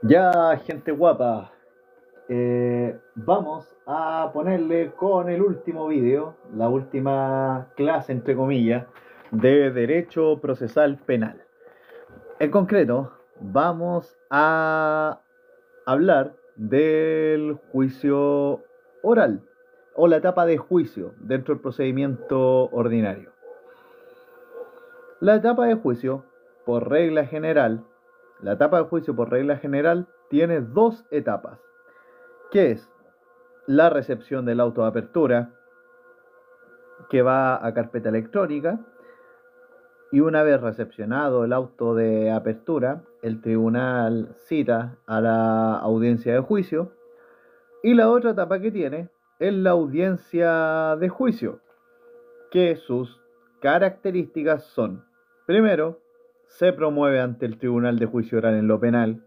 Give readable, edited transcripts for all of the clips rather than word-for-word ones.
Ya, gente guapa, vamos a ponerle con el último vídeo, la última clase, entre comillas, de Derecho Procesal Penal. En concreto, vamos a hablar del juicio oral o la etapa de juicio dentro del procedimiento ordinario. La etapa de juicio, por regla general, la etapa de juicio por regla general tiene dos etapas, que es la recepción del auto de apertura, que va a carpeta electrónica, y una vez recepcionado el auto de apertura, el tribunal cita a la audiencia de juicio, y la otra etapa que tiene es la audiencia de juicio, que sus características son: primero, se promueve ante el tribunal de juicio oral en lo penal.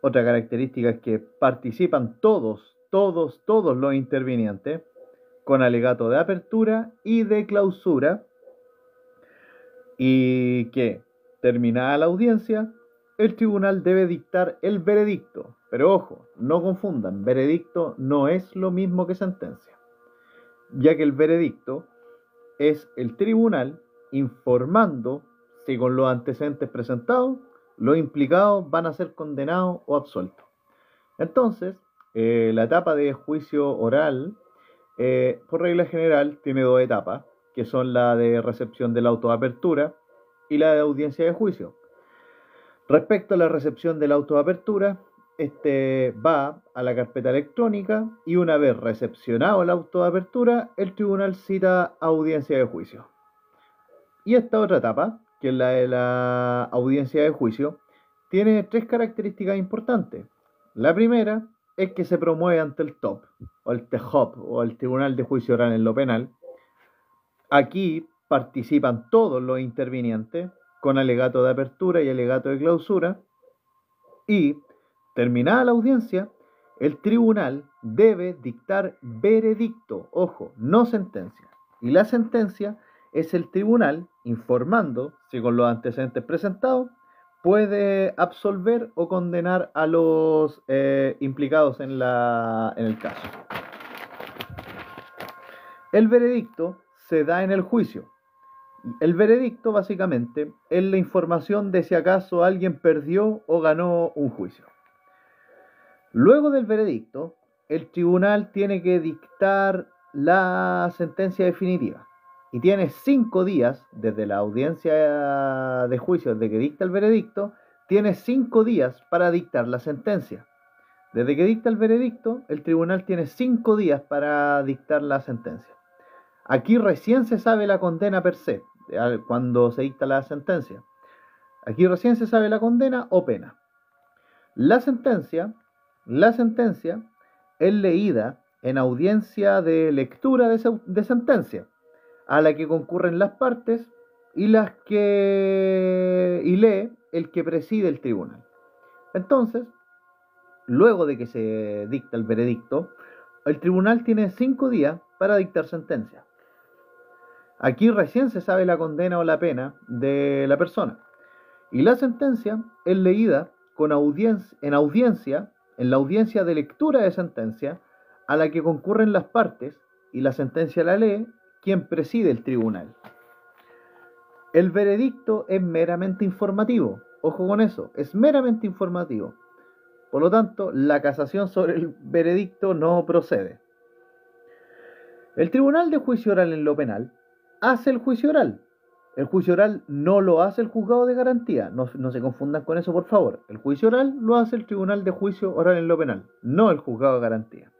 Otra característica es que participan todos los intervinientes, con alegato de apertura y de clausura, y que, terminada la audiencia, el tribunal debe dictar el veredicto. Pero ojo, no confundan, veredicto no es lo mismo que sentencia, ya que el veredicto es el tribunal informando si con los antecedentes presentados los implicados van a ser condenados o absueltos. Entonces, la etapa de juicio oral, por regla general, tiene dos etapas, que son la de recepción del auto de apertura y la de audiencia de juicio. Respecto a la recepción del auto de apertura, este va a la carpeta electrónica y una vez recepcionado el auto de apertura, el tribunal cita audiencia de juicio. Y esta otra etapa, que es la de la audiencia de juicio, tiene tres características importantes. La primera es que se promueve ante el TOP, o el TJOP, o el Tribunal de Juicio Oral en lo Penal. Aquí participan todos los intervinientes, con alegato de apertura y alegato de clausura, y, terminada la audiencia, el tribunal debe dictar veredicto, ojo, no sentencia. Y la sentencia es el tribunal informando si con los antecedentes presentados puede absolver o condenar a los implicados en el caso. El veredicto se da en el juicio. El veredicto básicamente es la información de si acaso alguien perdió o ganó un juicio. Luego del veredicto, el tribunal tiene que dictar la sentencia definitiva y tiene 5 días desde la audiencia de juicio, desde que dicta el veredicto, tiene 5 días para dictar la sentencia. Desde que dicta el veredicto, el tribunal tiene 5 días para dictar la sentencia. Aquí recién se sabe la condena per se, cuando se dicta la sentencia. Aquí recién se sabe la condena o pena. La sentencia, la sentencia es leída en audiencia de lectura de sentencia, a la que concurren las partes y lee el que preside el tribunal. Entonces, luego de que se dicta el veredicto, el tribunal tiene 5 días para dictar sentencia. Aquí recién se sabe la condena o la pena de la persona. Y la sentencia es leída en la audiencia de lectura de sentencia, a la que concurren las partes, y la sentencia la lee quien preside el tribunal. El veredicto es meramente informativo. Ojo con eso, es meramente informativo. Por lo tanto, la casación sobre el veredicto no procede. El Tribunal de Juicio Oral en lo Penal hace el juicio oral. El juicio oral no lo hace el juzgado de garantía. No se confundan con eso, por favor. El juicio oral lo hace el Tribunal de Juicio Oral en lo Penal, no el juzgado de garantía.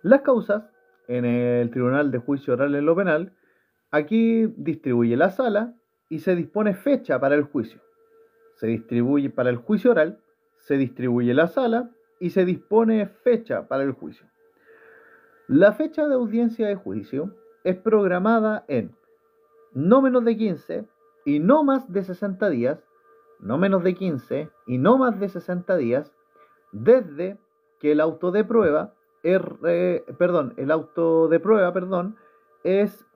Las causas en el Tribunal de Juicio Oral en lo Penal, aquí distribuye la sala y se dispone fecha para el juicio. Se distribuye para el juicio oral, se distribuye la sala y se dispone fecha para el juicio. La fecha de audiencia de juicio es programada en no menos de 15 y no más de 60 días, no menos de 15 y no más de 60 días, desde que el auto de prueba es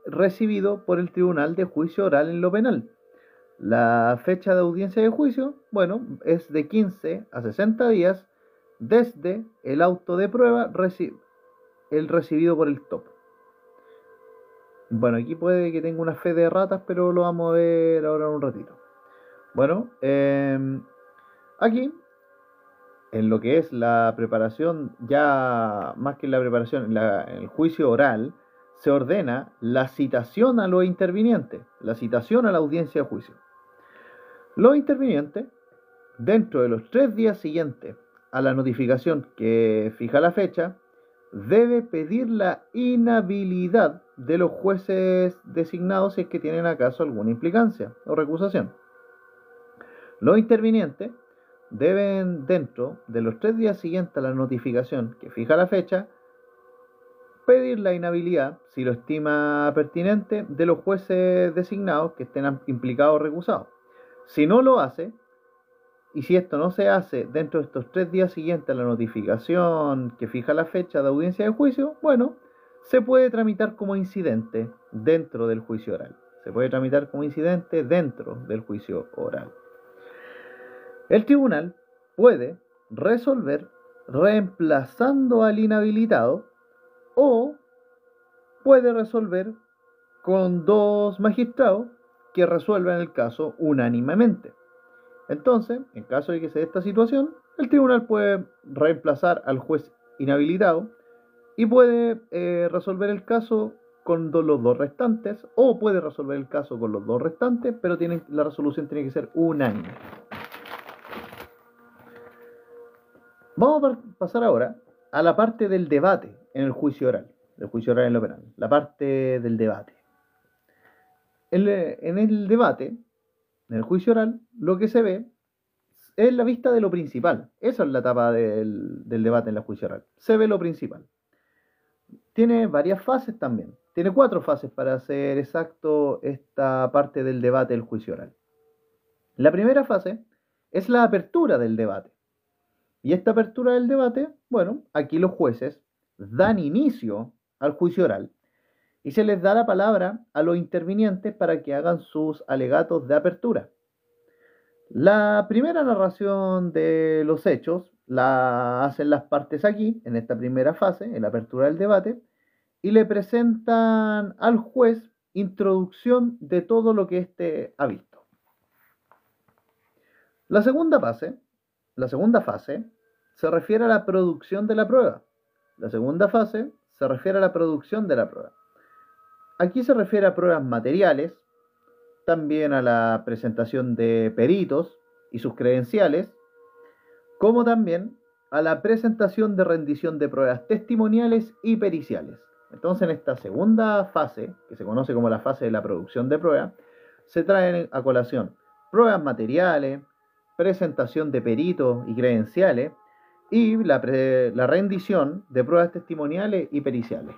recibido por el Tribunal de Juicio Oral en lo Penal. La fecha de audiencia de juicio, bueno, es de 15 a 60 días desde el auto de prueba el recibido por el TOP. Bueno, aquí puede que tenga una fe de ratas, pero lo vamos a ver ahora en un ratito. Bueno, aquí, en lo que es la preparación, ya más que la preparación, en el juicio oral, se ordena la citación a los intervinientes, la citación a la audiencia de juicio. Los intervinientes, dentro de los 3 días siguientes a la notificación que fija la fecha, debe pedir la inhabilidad de los jueces designados si es que tienen acaso alguna implicancia o recusación. Los intervinientes deben, dentro de los 3 días siguientes a la notificación que fija la fecha, pedir la inhabilidad, si lo estima pertinente, de los jueces designados que estén implicados o recusados. Si no lo hace, y si esto no se hace dentro de estos 3 días siguientes a la notificación que fija la fecha de audiencia de juicio, bueno, se puede tramitar como incidente dentro del juicio oral. Se puede tramitar como incidente dentro del juicio oral. El tribunal puede resolver reemplazando al inhabilitado o puede resolver con 2 magistrados que resuelvan el caso unánimemente. Entonces, en caso de que se dé esta situación, el tribunal puede reemplazar al juez inhabilitado y puede resolver el caso con los 2 restantes, o puede resolver el caso con los 2 restantes, pero la resolución tiene que ser unánime. Vamos a pasar ahora a la parte del debate en el juicio oral, en lo penal, la parte del debate. En el debate, en el juicio oral, lo que se ve es la vista de lo principal. Esa es la etapa del debate en la juicio oral. Se ve lo principal. Tiene varias fases también. Tiene 4 fases para ser exacto esta parte del debate del juicio oral. La primera fase es la apertura del debate. Y esta apertura del debate, bueno, aquí los jueces dan inicio al juicio oral y se les da la palabra a los intervinientes para que hagan sus alegatos de apertura. La primera narración de los hechos la hacen las partes aquí, en esta primera fase, en la apertura del debate, y le presentan al juez introducción de todo lo que éste ha visto. La segunda fase se refiere a la producción de la prueba. La segunda fase se refiere a la producción de la prueba. Aquí se refiere a pruebas materiales, también a la presentación de peritos y sus credenciales, como también a la presentación de rendición de pruebas testimoniales y periciales. Entonces, en esta segunda fase, que se conoce como la fase de la producción de pruebas, se traen a colación pruebas materiales, presentación de peritos y credenciales, y la rendición de pruebas testimoniales y periciales.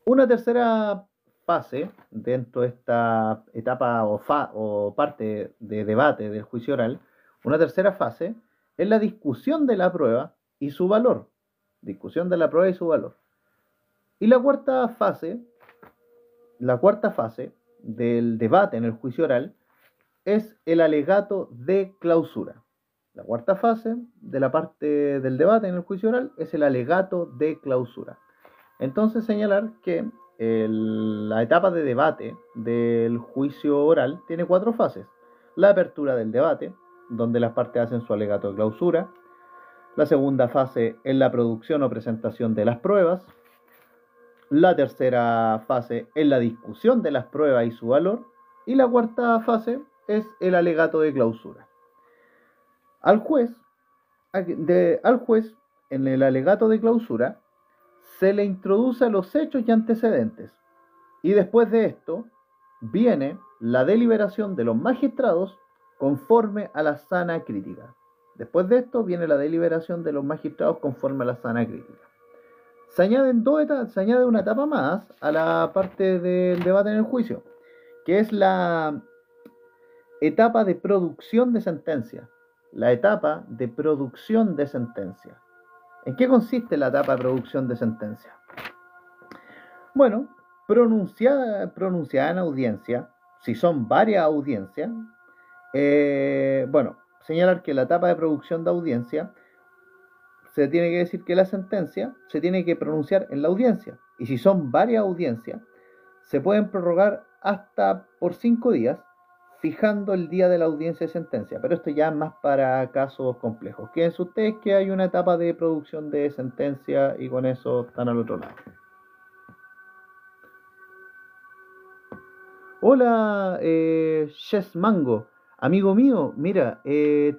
Una tercera fase dentro de esta etapa o parte de debate del juicio oral, una tercera fase es la discusión de la prueba y su valor. Discusión de la prueba y su valor. Y la cuarta fase del debate en el juicio oral es el alegato de clausura. La cuarta fase de la parte del debate en el juicio oral es el alegato de clausura. Entonces, señalar que la etapa de debate del juicio oral tiene 4 fases. La apertura del debate, donde las partes hacen su alegato de clausura. La segunda fase es la producción o presentación de las pruebas. La tercera fase es la discusión de las pruebas y su valor. Y la cuarta fase es el alegato de clausura. Al juez, en el alegato de clausura, se le introduce los hechos y antecedentes. Y después de esto, viene la deliberación de los magistrados conforme a la sana crítica. Después de esto, viene la deliberación de los magistrados conforme a la sana crítica. Se añade una etapa más a la parte del debate en el juicio, que es la etapa de producción de sentencia. La etapa de producción de sentencia. ¿En qué consiste la etapa de producción de sentencia? Bueno, pronunciada en audiencia, si son varias audiencias, bueno, señalar que la etapa de producción de audiencia se tiene que decir que la sentencia se tiene que pronunciar en la audiencia. Y si son varias audiencias, se pueden prorrogar hasta por 5 días, fijando el día de la audiencia de sentencia. Pero esto ya es más para casos complejos. Quédense ustedes que hay una etapa de producción de sentencia y con eso están al otro lado. Hola, Chess Mango. Amigo mío, mira,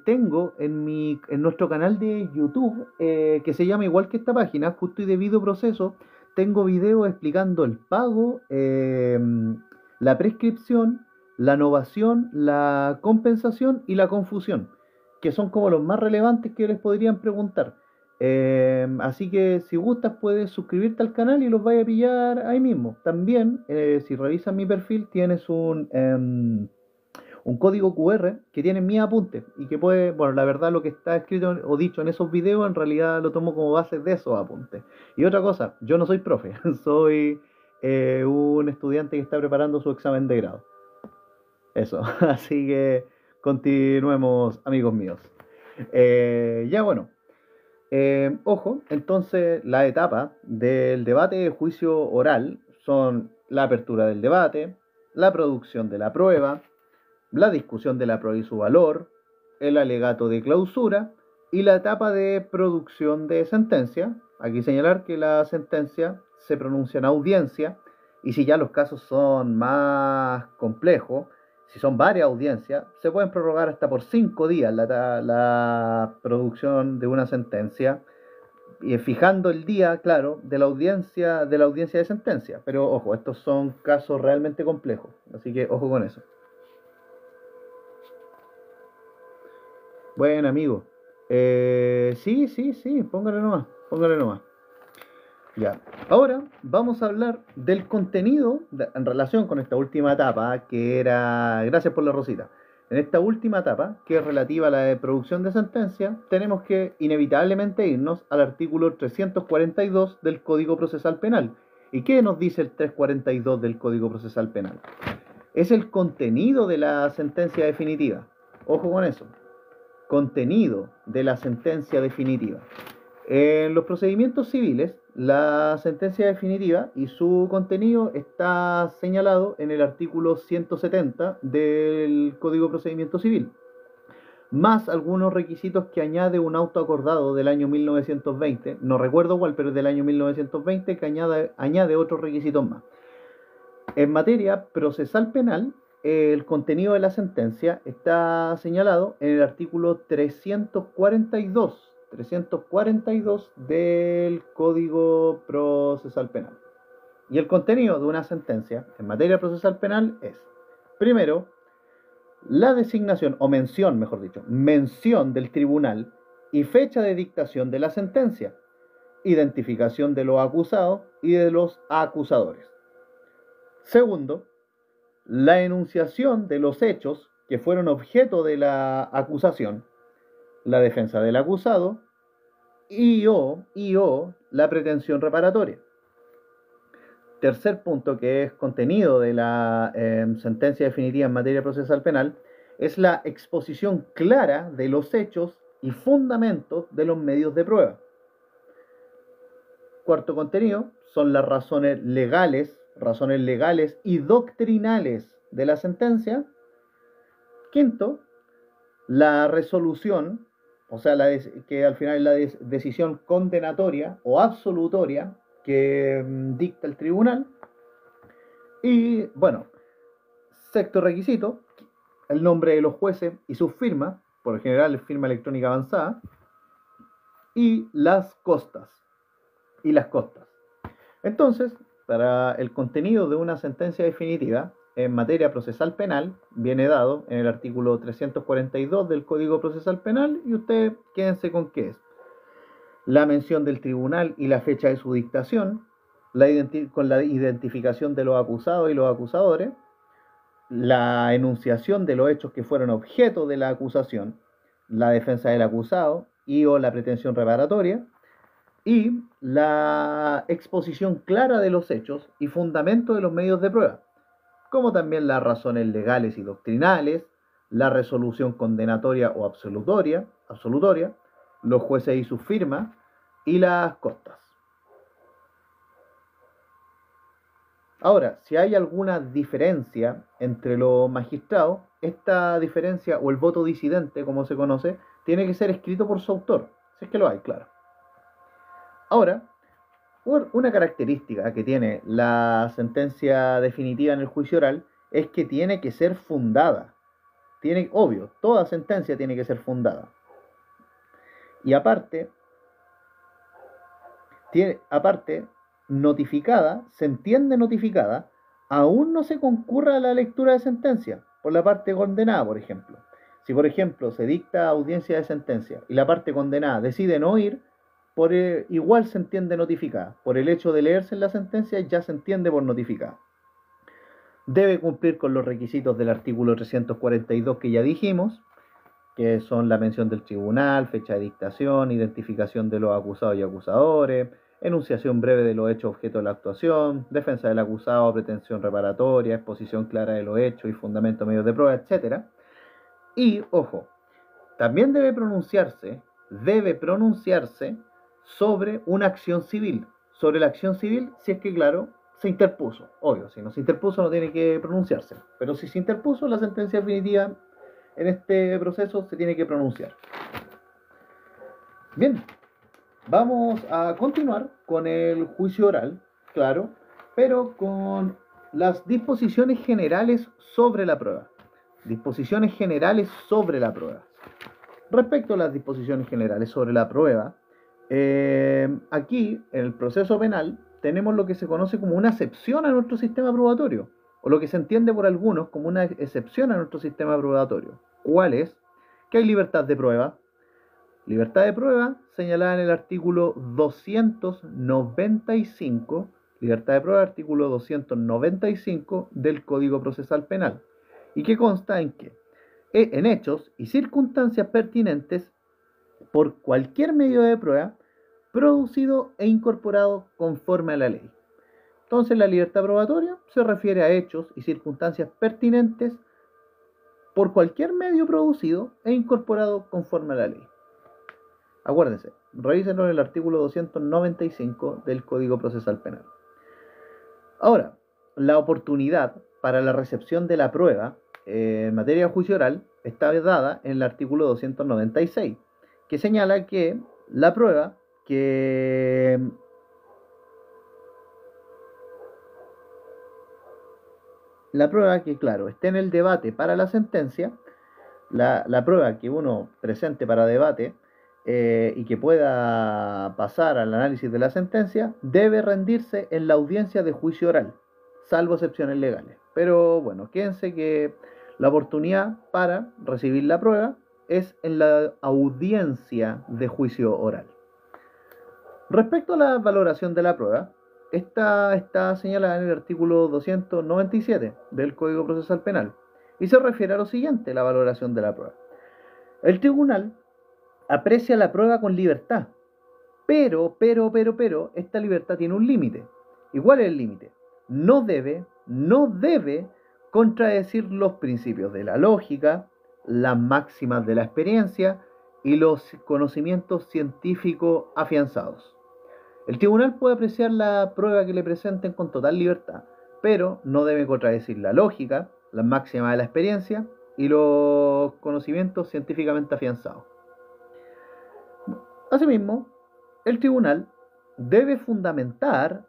tengo en nuestro canal de YouTube, que se llama igual que esta página, Justo y Debido Proceso, tengo videos explicando el pago, la prescripción, la novación, la compensación y la confusión, que son como los más relevantes que les podrían preguntar. Así que si gustas puedes suscribirte al canal y los vaya a pillar ahí mismo. También, si revisas mi perfil, tienes un código QR que tiene mis apuntes y que puede, bueno, la verdad lo que está escrito o dicho en esos videos en realidad lo tomo como base de esos apuntes. Y otra cosa, yo no soy profe, soy un estudiante que está preparando su examen de grado. Eso, así que continuemos, amigos míos. Ya bueno, ojo, entonces la etapa del debate de juicio oral son la apertura del debate, la producción de la prueba, la discusión de la prueba y su valor, el alegato de clausura y la etapa de producción de sentencia. Aquí señalar que la sentencia se pronuncia en audiencia y si ya los casos son más complejos, si son varias audiencias, se pueden prorrogar hasta por 5 días la producción de una sentencia, fijando el día, claro, de la audiencia de sentencia. Pero ojo, estos son casos realmente complejos, así que ojo con eso. Bueno, amigo. Sí, sí, sí, póngale nomás, póngale nomás. Ya. Ahora vamos a hablar del contenido en relación con esta última etapa, que era, gracias por la rosita, en esta última etapa, que es relativa a la de producción de sentencia, tenemos que inevitablemente irnos al artículo 342 del Código Procesal Penal. ¿Y qué nos dice el 342 del Código Procesal Penal? Es el contenido de la sentencia definitiva. Ojo con eso. Contenido de la sentencia definitiva. En los procedimientos civiles, la sentencia definitiva y su contenido está señalado en el artículo 170 del Código de Procedimiento Civil, más algunos requisitos que añade un auto acordado del año 1920, no recuerdo cuál, pero es del año 1920, que añade otros requisitos más. En materia procesal penal, el contenido de la sentencia está señalado en el artículo 342 del Código Procesal Penal. Y el contenido de una sentencia en materia procesal penal es, primero, la designación, o mención, mejor dicho, mención del tribunal y fecha de dictación de la sentencia, identificación de los acusados y de los acusadores. Segundo, la enunciación de los hechos que fueron objeto de la acusación, la defensa del acusado y o la pretensión reparatoria. Tercer punto, que es contenido de la sentencia definitiva en materia procesal penal, es la exposición clara de los hechos y fundamentos de los medios de prueba. Cuarto contenido son las razones legales y doctrinales de la sentencia. Quinto, la resolución, o sea, que al final es la decisión condenatoria o absolutoria que dicta el tribunal. Y bueno, sexto requisito, el nombre de los jueces y sus firmas, por lo general firma electrónica avanzada, y las costas. Entonces, para el contenido de una sentencia definitiva en materia procesal penal viene dado en el artículo 342 del Código Procesal Penal, y ustedes quédense con qué es: la mención del tribunal y la fecha de su dictación, con la identificación de los acusados y los acusadores, la enunciación de los hechos que fueron objeto de la acusación, la defensa del acusado y o la pretensión reparatoria, y la exposición clara de los hechos y fundamento de los medios de prueba, como también las razones legales y doctrinales, la resolución condenatoria o absolutoria, los jueces y sus firmas, y las costas. Ahora, si hay alguna diferencia entre los magistrados, esta diferencia o el voto disidente, como se conoce, tiene que ser escrito por su autor, si es que lo hay, claro. Ahora, una característica que tiene la sentencia definitiva en el juicio oral es que tiene que ser fundada. Obvio, toda sentencia tiene que ser fundada. Y aparte, notificada, se entiende notificada, aún no se concurra a la lectura de sentencia por la parte condenada, por ejemplo. Si, por ejemplo, se dicta audiencia de sentencia y la parte condenada decide no ir, igual se entiende notificada. Por el hecho de leerse en la sentencia ya se entiende por notificada. Debe cumplir con los requisitos del artículo 342 que ya dijimos, que son la mención del tribunal, fecha de dictación, identificación de los acusados y acusadores, enunciación breve de los hechos objeto de la actuación, defensa del acusado, pretensión reparatoria, exposición clara de los hechos y fundamento medios de prueba, etc. Y, ojo, también debe pronunciarse sobre una acción civil. Sobre la acción civil, si es que, claro, se interpuso. Obvio, si no se interpuso no tiene que pronunciarse. Pero si se interpuso, la sentencia definitiva en este proceso se tiene que pronunciar. Bien, vamos a continuar con el juicio oral, claro, pero con las disposiciones generales sobre la prueba. Disposiciones generales sobre la prueba. Respecto a las disposiciones generales sobre la prueba, aquí, en el proceso penal, tenemos lo que se conoce como una excepción a nuestro sistema probatorio, o lo que se entiende por algunos como una excepción a nuestro sistema probatorio. ¿Cuál es? Que hay libertad de prueba. Libertad de prueba señalada en el artículo 295, libertad de prueba, artículo 295 del Código Procesal Penal, y que consta en que en hechos y circunstancias pertinentes por cualquier medio de prueba producido e incorporado conforme a la ley. Entonces la libertad probatoria se refiere a hechos y circunstancias pertinentes por cualquier medio producido e incorporado conforme a la ley. Acuérdense, revísenlo en el artículo 295 del Código Procesal Penal. Ahora, la oportunidad para la recepción de la prueba en materia de juicio oral está dada en el artículo 296, que señala que la prueba que claro, esté en el debate para la sentencia, la prueba que uno presente para debate y que pueda pasar al análisis de la sentencia, debe rendirse en la audiencia de juicio oral, salvo excepciones legales. Pero bueno, quédense que la oportunidad para recibir la prueba es en la audiencia de juicio oral. Respecto a la valoración de la prueba, esta está señalada en el artículo 297 del Código Procesal Penal y se refiere a lo siguiente: la valoración de la prueba. El tribunal aprecia la prueba con libertad, pero, esta libertad tiene un límite. ¿Y cuál es el límite? No debe contradecir los principios de la lógica, las máximas de la experiencia y los conocimientos científicos afianzados. El tribunal puede apreciar la prueba que le presenten con total libertad, pero no debe contradecir la lógica, las máximas de la experiencia y los conocimientos científicamente afianzados. Asimismo, el tribunal debe fundamentar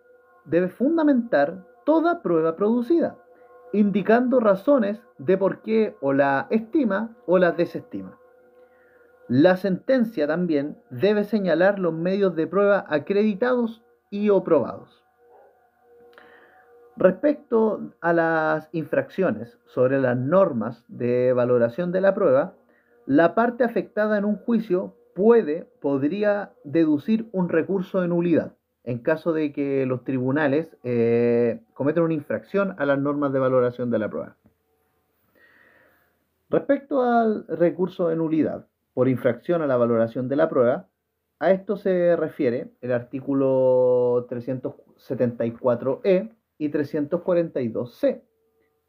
toda prueba producida, indicando razones de por qué o la estima o la desestima. La sentencia también debe señalar los medios de prueba acreditados y o probados. Respecto a las infracciones sobre las normas de valoración de la prueba, la parte afectada en un juicio podría deducir un recurso de nulidad en caso de que los tribunales cometan una infracción a las normas de valoración de la prueba. Respecto al recurso de nulidad por infracción a la valoración de la prueba, A esto se refiere el artículo 374E y 342C.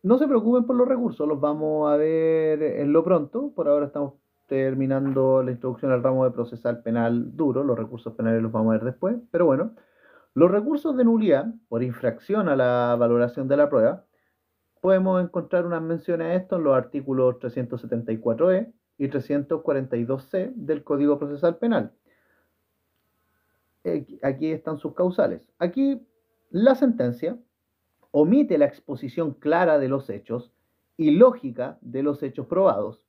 No se preocupen por los recursos, los vamos a ver en lo pronto. Por ahora estamos terminando la introducción al ramo de procesal penal duro. Los recursos penales los vamos a ver después. Pero bueno, los recursos de nulidad por infracción a la valoración de la prueba, podemos encontrar unas menciones a esto en los artículos 374E y 342C del Código Procesal Penal. Aquí están sus causales. Aquí la sentencia omite la exposición clara de los hechos y lógica de los hechos probados,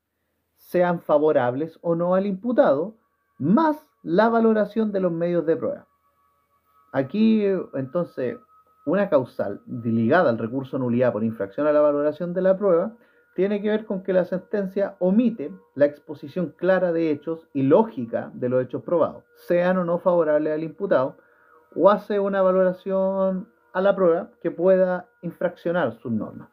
sean favorables o no al imputado, más la valoración de los medios de prueba. Aquí, entonces, una causal ligada al recurso de nulidad por infracción a la valoración de la prueba tiene que ver con que la sentencia omite la exposición clara de hechos y lógica de los hechos probados, sean o no favorables al imputado, o hace una valoración a la prueba que pueda infraccionar sus normas.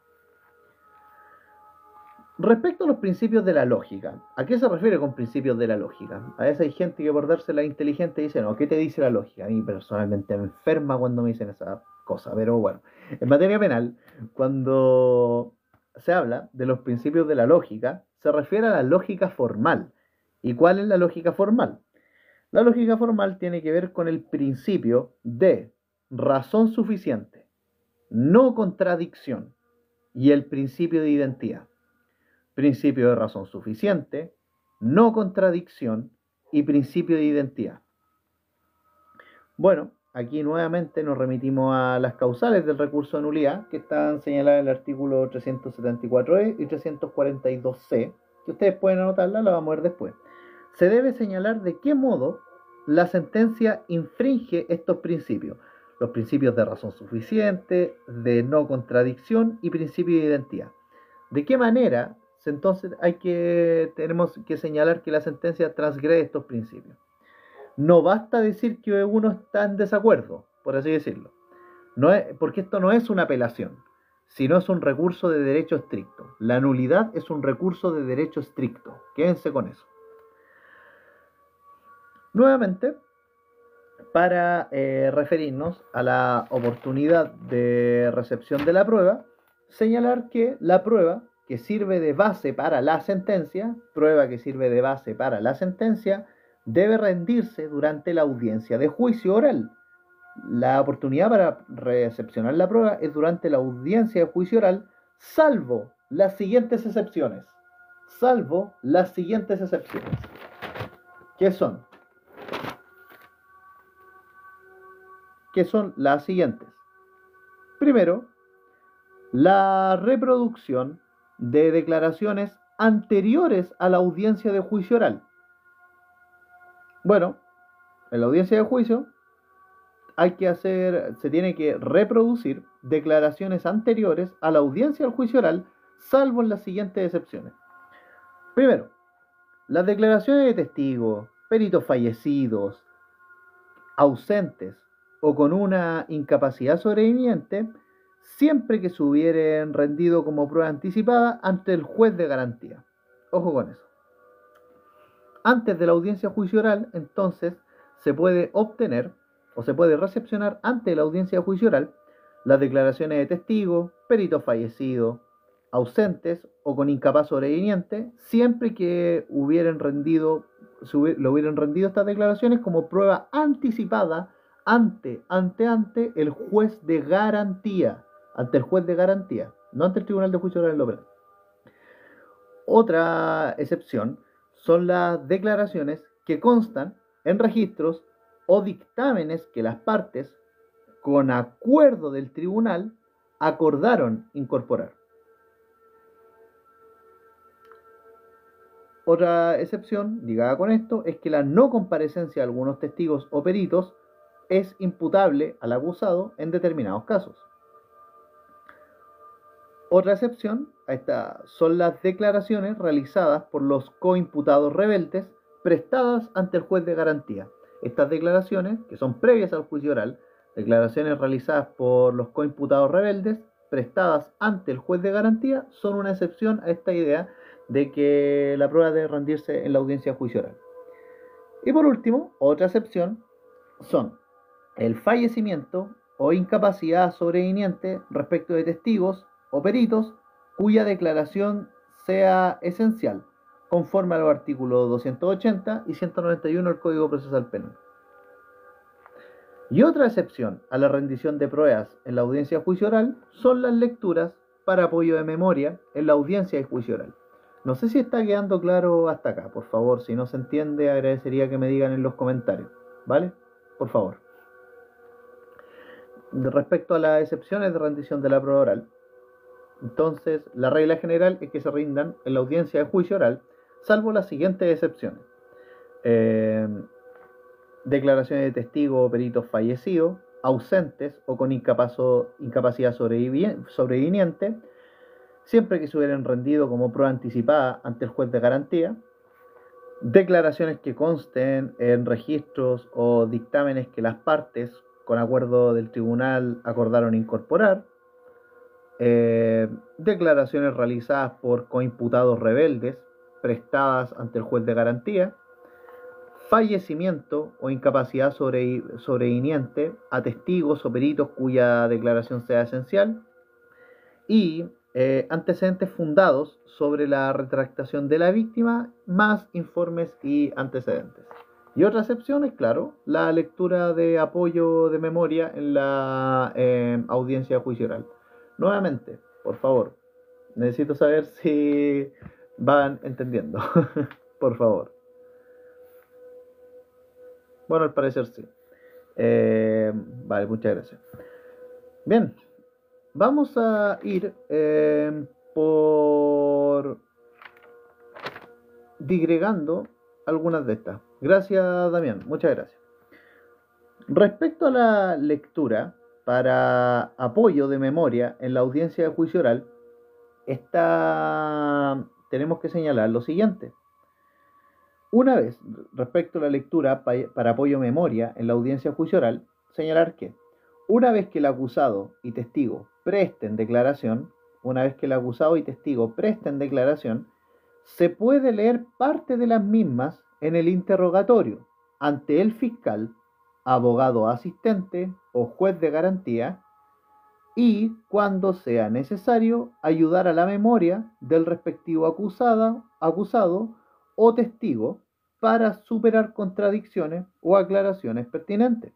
Respecto a los principios de la lógica, ¿a qué se refiere con principios de la lógica? A veces hay gente que por dársela inteligente dice, no, ¿qué te dice la lógica? A mí personalmente me enferma cuando me dicen esa cosa, pero bueno, en materia penal, cuando se habla de los principios de la lógica, se refiere a la lógica formal. ¿Y cuál es la lógica formal? La lógica formal tiene que ver con el principio de razón suficiente, no contradicción, y el principio de identidad. Principio de razón suficiente, no contradicción y principio de identidad. Bueno, aquí nuevamente nos remitimos a las causales del recurso de nulidad que están señaladas en el artículo 374E y 342C, que ustedes pueden anotarla, la vamos a ver después. Se debe señalar de qué modo la sentencia infringe estos principios. Los principios de razón suficiente, de no contradicción y principio de identidad. ¿De qué manera? Entonces tenemos que señalar que la sentencia transgrede estos principios. No basta decir que uno está en desacuerdo, por así decirlo, porque esto no es una apelación, sino es un recurso de derecho estricto. La nulidad es un recurso de derecho estricto. Quédense con eso. Nuevamente, para referirnos a la oportunidad de recepción de la prueba, señalar que la prueba que sirve de base para la sentencia, debe rendirse durante la audiencia de juicio oral. La oportunidad para recepcionar la prueba es durante la audiencia de juicio oral, salvo las siguientes excepciones. ¿Qué son? Que son las siguientes. Primero, la reproducción de declaraciones anteriores a la audiencia de juicio oral. Bueno, en la audiencia de juicio se tiene que reproducir declaraciones anteriores a la audiencia del juicio oral, salvo en las siguientes excepciones. Primero, las declaraciones de testigos, peritos fallecidos, ausentes o con una incapacidad sobreviviente, siempre que se hubieran rendido como prueba anticipada ante el juez de garantía. Ojo con eso. Antes de la audiencia de juicio oral, entonces, se puede obtener o se puede recepcionar antes de la audiencia de juicio oral las declaraciones de testigos, peritos fallecidos, ausentes o con incapaz sobreviviente, siempre que lo hubieran rendido estas declaraciones como prueba anticipada ante el juez de garantía, no ante el tribunal de juicio oral en lo penal. Otra excepción son las declaraciones que constan en registros o dictámenes que las partes, con acuerdo del tribunal, acordaron incorporar. Otra excepción ligada con esto es que la no comparecencia de algunos testigos o peritos es imputable al acusado en determinados casos. Otra excepción a esta son las declaraciones realizadas por los coimputados rebeldes prestadas ante el juez de garantía. Estas declaraciones, que son previas al juicio oral, declaraciones realizadas por los coimputados rebeldes prestadas ante el juez de garantía, son una excepción a esta idea de que la prueba debe rendirse en la audiencia de juicio oral. Y por último, otra excepción son el fallecimiento o incapacidad sobreviniente respecto de testigos o peritos cuya declaración sea esencial, conforme a los artículos 280 y 191 del Código Procesal Penal. Y otra excepción a la rendición de pruebas en la audiencia de juicio oral son las lecturas para apoyo de memoria en la audiencia de juicio oral. No sé si está quedando claro hasta acá. Por favor, si no se entiende, agradecería que me digan en los comentarios, ¿vale? Por favor. Respecto a las excepciones de rendición de la prueba oral, entonces la regla general es que se rindan en la audiencia de juicio oral, salvo las siguientes excepciones. Declaraciones de testigos o peritos fallecidos, ausentes o con incapacidad sobreviniente, siempre que se hubieran rendido como prueba anticipada ante el juez de garantía, declaraciones que consten en registros o dictámenes que las partes, con acuerdo del tribunal, acordaron incorporar, declaraciones realizadas por coimputados rebeldes, prestadas ante el juez de garantía, fallecimiento o incapacidad sobreviniente a testigos o peritos cuya declaración sea esencial, y antecedentes fundados sobre la retractación de la víctima, más informes y antecedentes. Y otra excepción es, claro, la lectura de apoyo de memoria en la audiencia de juicio oral. Nuevamente, por favor, necesito saber si van entendiendo. Por favor. Bueno, al parecer sí. Vale, muchas gracias. Bien, vamos a ir por digregando algunas de estas. Gracias, Damián, muchas gracias. Respecto a la lectura para apoyo de memoria en la audiencia de juicio oral, tenemos que señalar lo siguiente. Una vez, respecto a la lectura para apoyo de memoria en la audiencia de juicio oral, señalar que una vez que el acusado y testigo presten declaración, se puede leer parte de las mismas en el interrogatorio ante el fiscal, abogado asistente o juez de garantía, y, cuando sea necesario, ayudar a la memoria del respectivo acusado o testigo para superar contradicciones o aclaraciones pertinentes.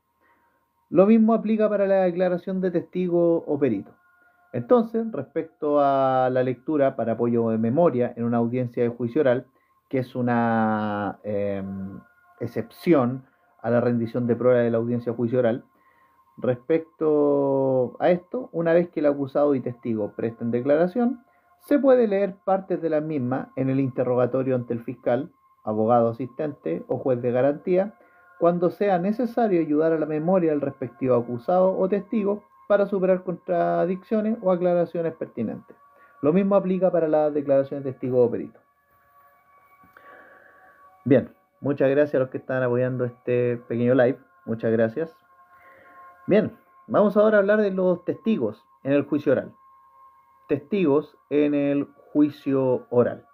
Lo mismo aplica para la declaración de testigo o perito. Entonces, respecto a la lectura para apoyo de memoria en una audiencia de juicio oral, que es una excepción a la rendición de prueba de la audiencia de juicio oral, respecto a esto, una vez que el acusado y testigo presten declaración, se puede leer partes de la misma en el interrogatorio ante el fiscal, abogado asistente o juez de garantía, cuando sea necesario ayudar a la memoria del respectivo acusado o testigo para superar contradicciones o aclaraciones pertinentes. Lo mismo aplica para las declaraciones de testigo o perito. Bien, muchas gracias a los que están apoyando este pequeño live. Muchas gracias. Bien, vamos ahora a hablar de los testigos en el juicio oral. Testigos en el juicio oral.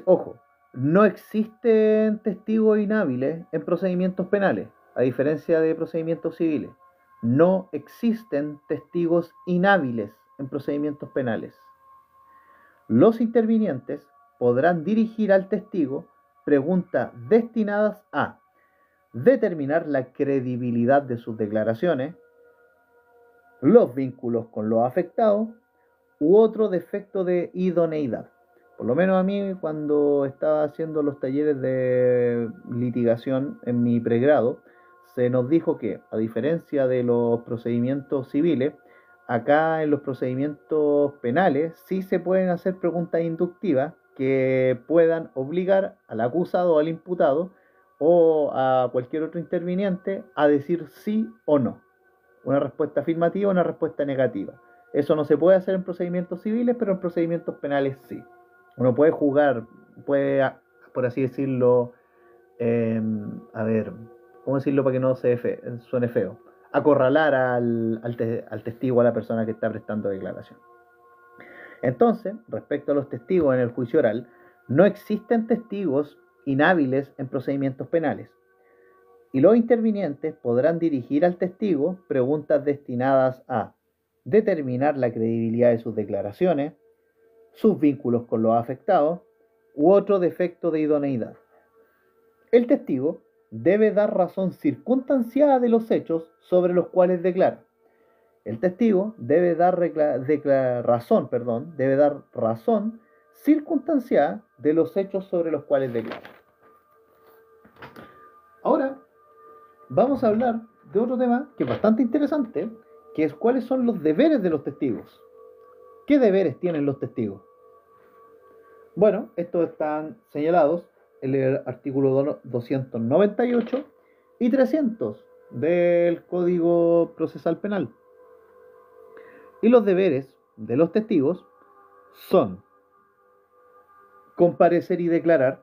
Ojo, no existen testigos inhábiles en procedimientos penales, a diferencia de procedimientos civiles. No existen testigos inhábiles en procedimientos penales. Los intervinientes podrán dirigir al testigo preguntas destinadas a determinar la credibilidad de sus declaraciones, los vínculos con los afectados u otro defecto de idoneidad. Por lo menos a mí, cuando estaba haciendo los talleres de litigación en mi pregrado, se nos dijo que, a diferencia de los procedimientos civiles, acá en los procedimientos penales sí se pueden hacer preguntas inductivas que puedan obligar al acusado o al imputado o a cualquier otro interviniente a decir sí o no. Una respuesta afirmativa o una respuesta negativa. Eso no se puede hacer en procedimientos civiles, pero en procedimientos penales sí. Uno puede jugar, puede, por así decirlo, a ver, ¿cómo decirlo para que no suene feo? Acorralar al testigo, a la persona que está prestando declaración. Entonces, respecto a los testigos en el juicio oral, no existen testigos inhábiles en procedimientos penales. Y los intervinientes podrán dirigir al testigo preguntas destinadas a determinar la credibilidad de sus declaraciones, sus vínculos con los afectados u otro defecto de idoneidad. El testigo debe dar razón circunstanciada de los hechos sobre los cuales declara. El testigo debe dar razón circunstanciada de los hechos sobre los cuales declara. Ahora vamos a hablar de otro tema que es bastante interesante, que es cuáles son los deberes de los testigos. ¿Qué deberes tienen los testigos? Bueno, estos están señalados en el artículo 298 y 300 del Código Procesal Penal. Y los deberes de los testigos son comparecer y declarar.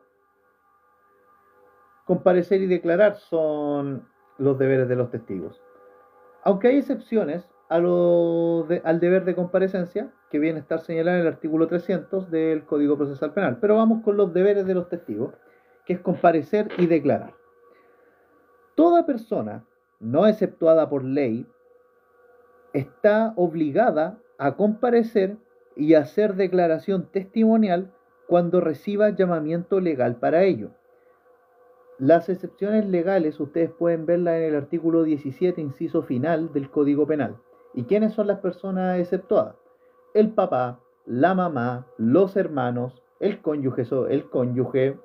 Comparecer y declarar son los deberes de los testigos. Aunque hay excepciones al deber de comparecencia, que viene a estar señalado en el artículo 300 del Código Procesal Penal. Pero vamos con los deberes de los testigos, que es comparecer y declarar. Toda persona no exceptuada por ley está obligada a comparecer y hacer declaración testimonial cuando reciba llamamiento legal para ello. Las excepciones legales ustedes pueden verlas en el artículo 17, inciso final del Código Penal. ¿Y quiénes son las personas exceptuadas? El papá, la mamá, los hermanos, el cónyuge,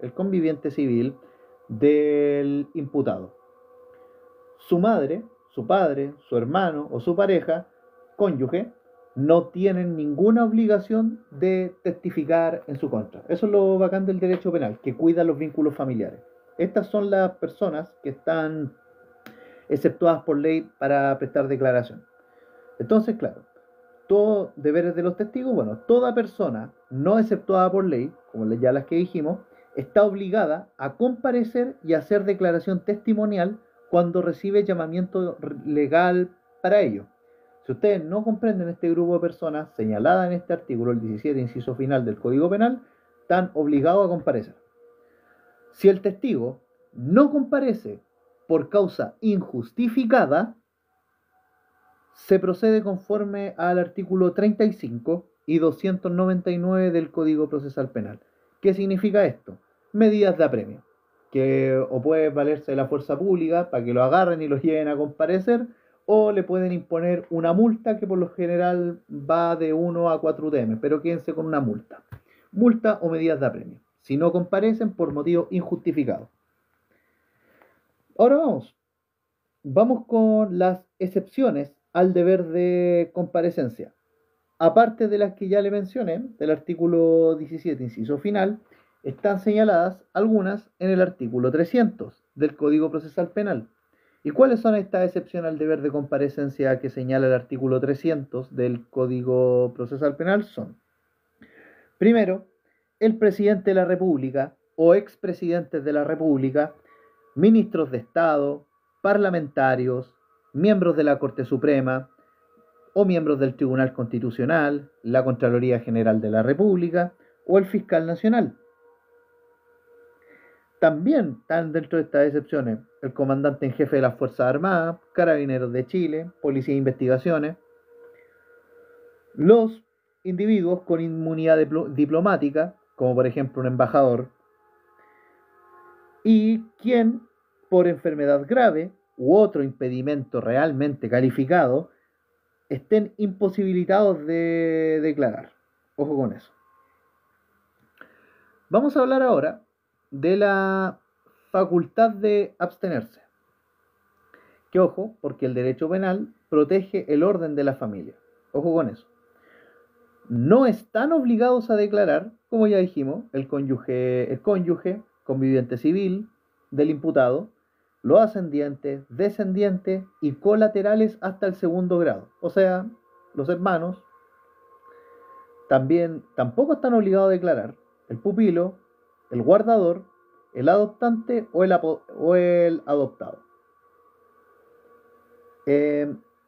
el conviviente civil del imputado. Su madre, su padre, su hermano o su pareja, cónyuge, no tienen ninguna obligación de testificar en su contra. Eso es lo bacán del derecho penal, que cuida los vínculos familiares. Estas son las personas que están exceptuadas por ley para prestar declaración. Entonces, claro, todos deberes de los testigos, bueno, toda persona no exceptuada por ley, como ya las que dijimos, está obligada a comparecer y hacer declaración testimonial cuando recibe llamamiento legal para ello. Si ustedes no comprenden este grupo de personas señaladas en este artículo, el 17, inciso final del Código Penal, están obligados a comparecer. Si el testigo no comparece por causa injustificada, se procede conforme al artículo 35 y 299 del Código Procesal Penal. ¿Qué significa esto? Medidas de apremio, que o puede valerse de la fuerza pública para que lo agarren y lo lleven a comparecer, o le pueden imponer una multa que por lo general va de 1 a 4 UTM, pero quédense con una multa. Multa o medidas de apremio, si no comparecen por motivo injustificado. Ahora vamos con las excepciones al deber de comparecencia. Aparte de las que ya le mencioné, del artículo 17, inciso final, están señaladas algunas en el artículo 300 del Código Procesal Penal. ¿Y cuáles son estas excepciones al deber de comparecencia que señala el artículo 300 del Código Procesal Penal? Son, primero, el presidente de la República o expresidentes de la República, ministros de Estado, parlamentarios, miembros de la Corte Suprema o miembros del Tribunal Constitucional, la Contraloría General de la República o el Fiscal Nacional. También están dentro de estas excepciones el comandante en jefe de las Fuerzas Armadas, Carabineros de Chile, Policía de Investigaciones, los individuos con inmunidad diplomática, como por ejemplo un embajador, y quien por enfermedad grave u otro impedimento realmente calificado estén imposibilitados de declarar. Ojo con eso. Vamos a hablar ahora de la facultad de abstenerse. Que ojo, porque el derecho penal protege el orden de la familia. Ojo con eso. No están obligados a declarar, como ya dijimos, el cónyuge, conviviente civil del imputado, los ascendientes, descendientes y colaterales hasta el segundo grado. O sea, los hermanos tampoco están obligados a declarar el pupilo, el guardador, el adoptante o el adoptado.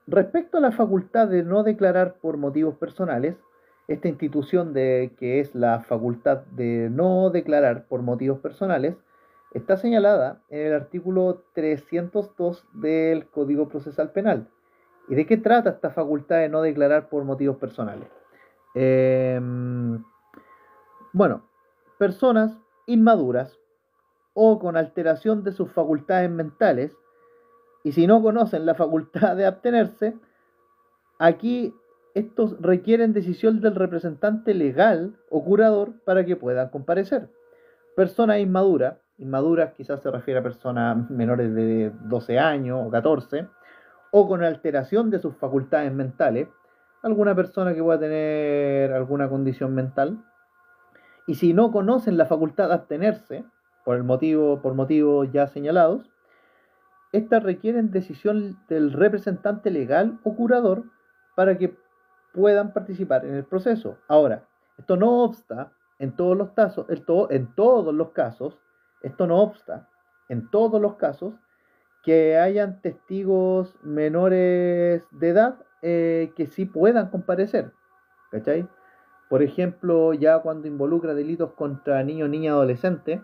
Respecto a la facultad de no declarar por motivos personales, esta institución que es la facultad de no declarar por motivos personales está señalada en el artículo 302 del Código Procesal Penal. ¿Y de qué trata esta facultad de no declarar por motivos personales? Eh, bueno, personas inmaduras o con alteración de sus facultades mentales, y si no conocen la facultad de abstenerse, aquí estos requieren decisión del representante legal o curador para que puedan comparecer. Persona inmadura, inmaduras quizás se refiere a personas menores de 12 años o 14, o con alteración de sus facultades mentales, alguna persona que pueda tener alguna condición mental, y si no conocen la facultad de abstenerse, por motivos ya señalados, estas requieren decisión del representante legal o curador para que puedan participar en el proceso. Ahora, esto no obsta en todos los casos, esto no obsta en todos los casos que hayan testigos menores de edad que sí puedan comparecer, ¿cachai? Por ejemplo, ya cuando involucra delitos contra niños, niñas, adolescentes,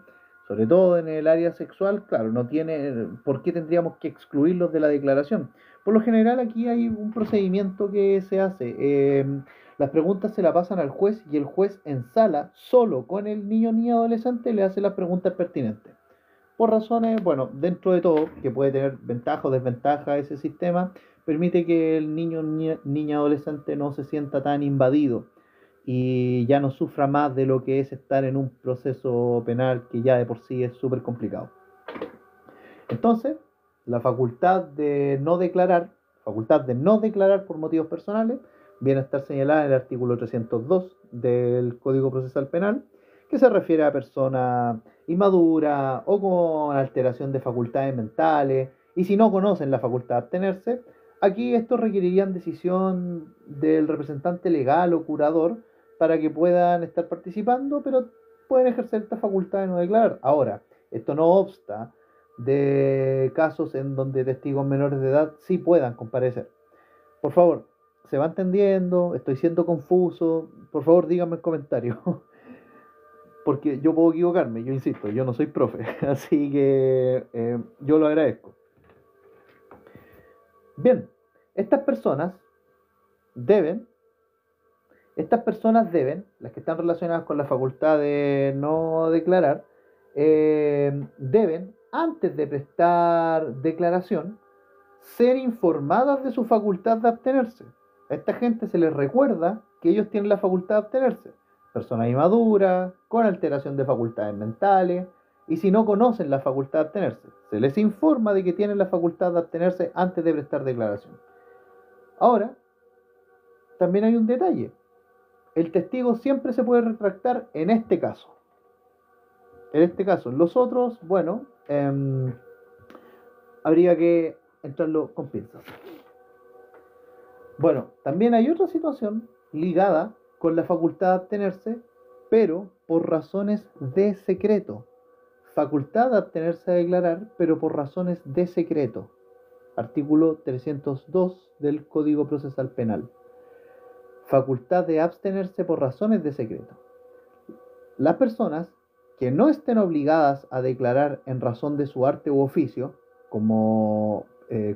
sobre todo en el área sexual, claro, no tiene, ¿por qué tendríamos que excluirlos de la declaración? Por lo general aquí hay un procedimiento que se hace. Las preguntas se la pasan al juez y el juez en sala, solo con el niño, niña, adolescente, le hace las preguntas pertinentes. Por razones, bueno, dentro de todo, que puede tener ventaja o desventaja ese sistema, permite que el niño, niña, adolescente no se sienta tan invadido y ya no sufra más de lo que es estar en un proceso penal que ya de por sí es súper complicado. Entonces, la facultad de no declarar por motivos personales, viene a estar señalada en el artículo 302 del Código Procesal Penal, que se refiere a personas inmaduras o con alteración de facultades mentales, y si no conocen la facultad de abstenerse, aquí estos requerirían decisión del representante legal o curador para que puedan estar participando, pero pueden ejercer esta facultad de no declarar. Ahora, esto no obsta de casos en donde testigos menores de edad sí puedan comparecer. Por favor, ¿se va entendiendo? ¿Estoy siendo confuso? Por favor, díganme en comentarios. Porque yo puedo equivocarme, yo insisto, yo no soy profe, así que yo lo agradezco. Bien, estas personas deben, las que están relacionadas con la facultad de no declarar, deben, antes de prestar declaración, ser informadas de su facultad de abstenerse. A esta gente se les recuerda que ellos tienen la facultad de abstenerse. Personas inmaduras, con alteración de facultades mentales, y si no conocen la facultad de abstenerse, se les informa de que tienen la facultad de abstenerse antes de prestar declaración. Ahora, también hay un detalle. El testigo siempre se puede retractar en este caso. Los otros, bueno, habría que entrarlo con pinzas. Bueno, también hay otra situación ligada con la facultad de abstenerse, pero por razones de secreto. Facultad de abstenerse a declarar, pero por razones de secreto. Artículo 302 del Código Procesal Penal. Facultad de abstenerse por razones de secreto. Las personas que no estén obligadas a declarar en razón de su arte u oficio, como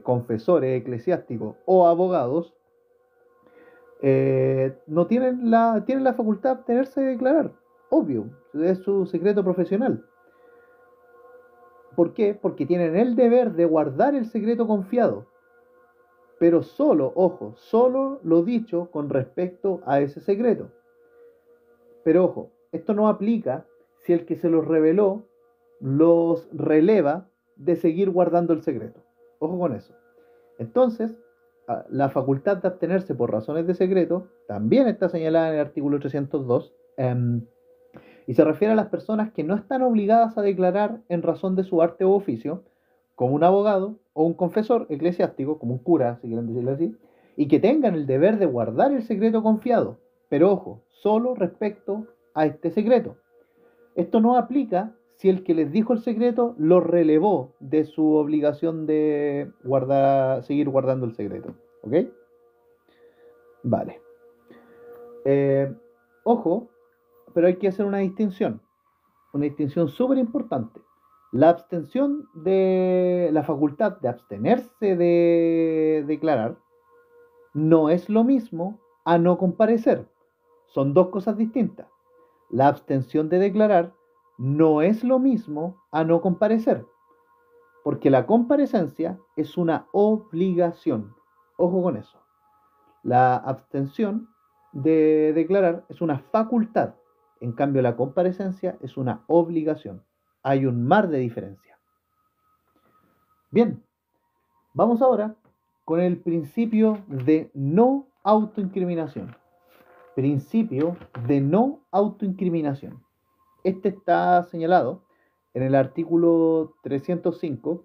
confesores eclesiásticos o abogados, no tienen la facultad de abstenerse de declarar. Obvio, es su secreto profesional. ¿Por qué? Porque tienen el deber de guardar el secreto confiado. Pero solo, ojo, solo lo dicho con respecto a ese secreto. Pero ojo, esto no aplica si el que se los reveló los releva de seguir guardando el secreto. Ojo con eso. Entonces, la facultad de abstenerse por razones de secreto también está señalada en el artículo 302 y se refiere a las personas que no están obligadas a declarar en razón de su arte u oficio, como un abogado o un confesor eclesiástico, como un cura, si quieren decirlo así, y que tengan el deber de guardar el secreto confiado, pero ojo, solo respecto a este secreto. Esto no aplica si el que les dijo el secreto lo relevó de su obligación de seguir guardando el secreto. ¿Ok? Vale. Ojo, pero hay que hacer una distinción súper importante. La abstención de la facultad de abstenerse de declarar no es lo mismo a no comparecer. Son dos cosas distintas. La abstención de declarar no es lo mismo a no comparecer, porque la comparecencia es una obligación. Ojo con eso. La abstención de declarar es una facultad. En cambio, la comparecencia es una obligación. Hay un mar de diferencia. Bien, vamos ahora con el principio de no autoincriminación. Principio de no autoincriminación. Este está señalado en el artículo 305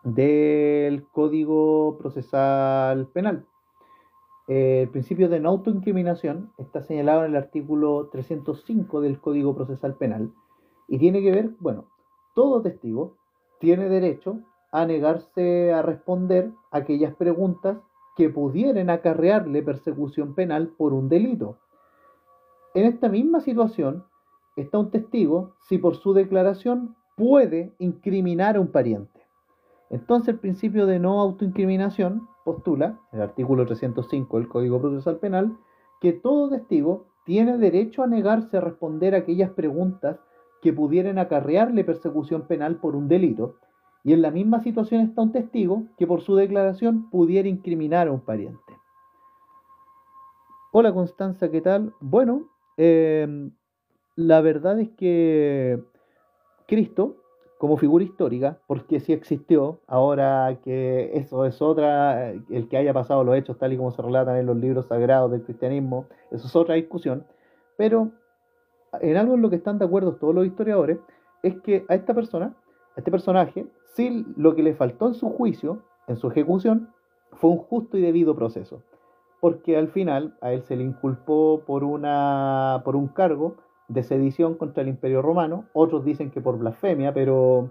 del Código Procesal Penal. El principio de no autoincriminación está señalado en el artículo 305 del Código Procesal Penal y tiene que ver, bueno, todo testigo tiene derecho a negarse a responder aquellas preguntas que pudieran acarrearle persecución penal por un delito. En esta misma situación está un testigo si por su declaración puede incriminar a un pariente. Entonces el principio de no autoincriminación postula, el artículo 305 del Código Procesal Penal, que todo testigo tiene derecho a negarse a responder a aquellas preguntas que pudieran acarrearle persecución penal por un delito, y en la misma situación está un testigo que por su declaración pudiera incriminar a un pariente. Hola Constanza, ¿qué tal? Bueno, la verdad es que Cristo, como figura histórica, porque sí existió, ahora que eso es otra, el que haya pasado los hechos tal y como se relatan en los libros sagrados del cristianismo, eso es otra discusión, pero en algo en lo que están de acuerdo todos los historiadores, es que a esta persona, a este personaje, sí lo que le faltó en su juicio, en su ejecución, fue un justo y debido proceso, porque al final a él se le inculpó por un cargo de sedición contra el Imperio Romano, otros dicen que por blasfemia, pero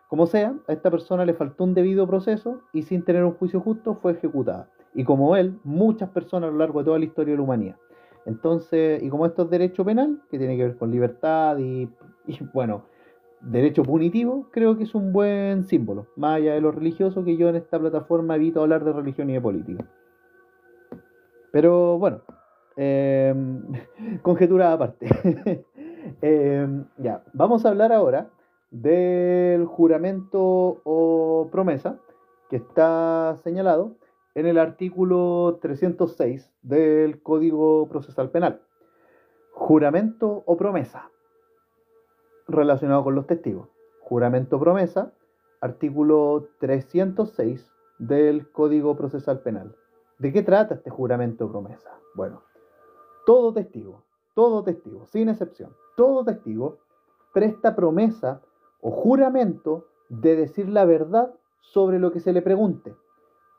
como sea, a esta persona le faltó un debido proceso y sin tener un juicio justo fue ejecutada. Y como él, muchas personas a lo largo de toda la historia de la humanidad. Entonces, y como esto es derecho penal, que tiene que ver con libertad y bueno, derecho punitivo, creo que es un buen símbolo, más allá de lo religioso, que yo en esta plataforma evito hablar de religión y de política. Pero bueno, eh, conjetura aparte. Ya, vamos a hablar ahora del juramento o promesa que está señalado en el artículo 306 del Código Procesal Penal. Juramento o promesa relacionado con los testigos. Juramento o promesa, artículo 306 del Código Procesal Penal. ¿De qué trata este juramento o promesa? Bueno, todo testigo, sin excepción, todo testigo presta promesa o juramento de decir la verdad sobre lo que se le pregunte,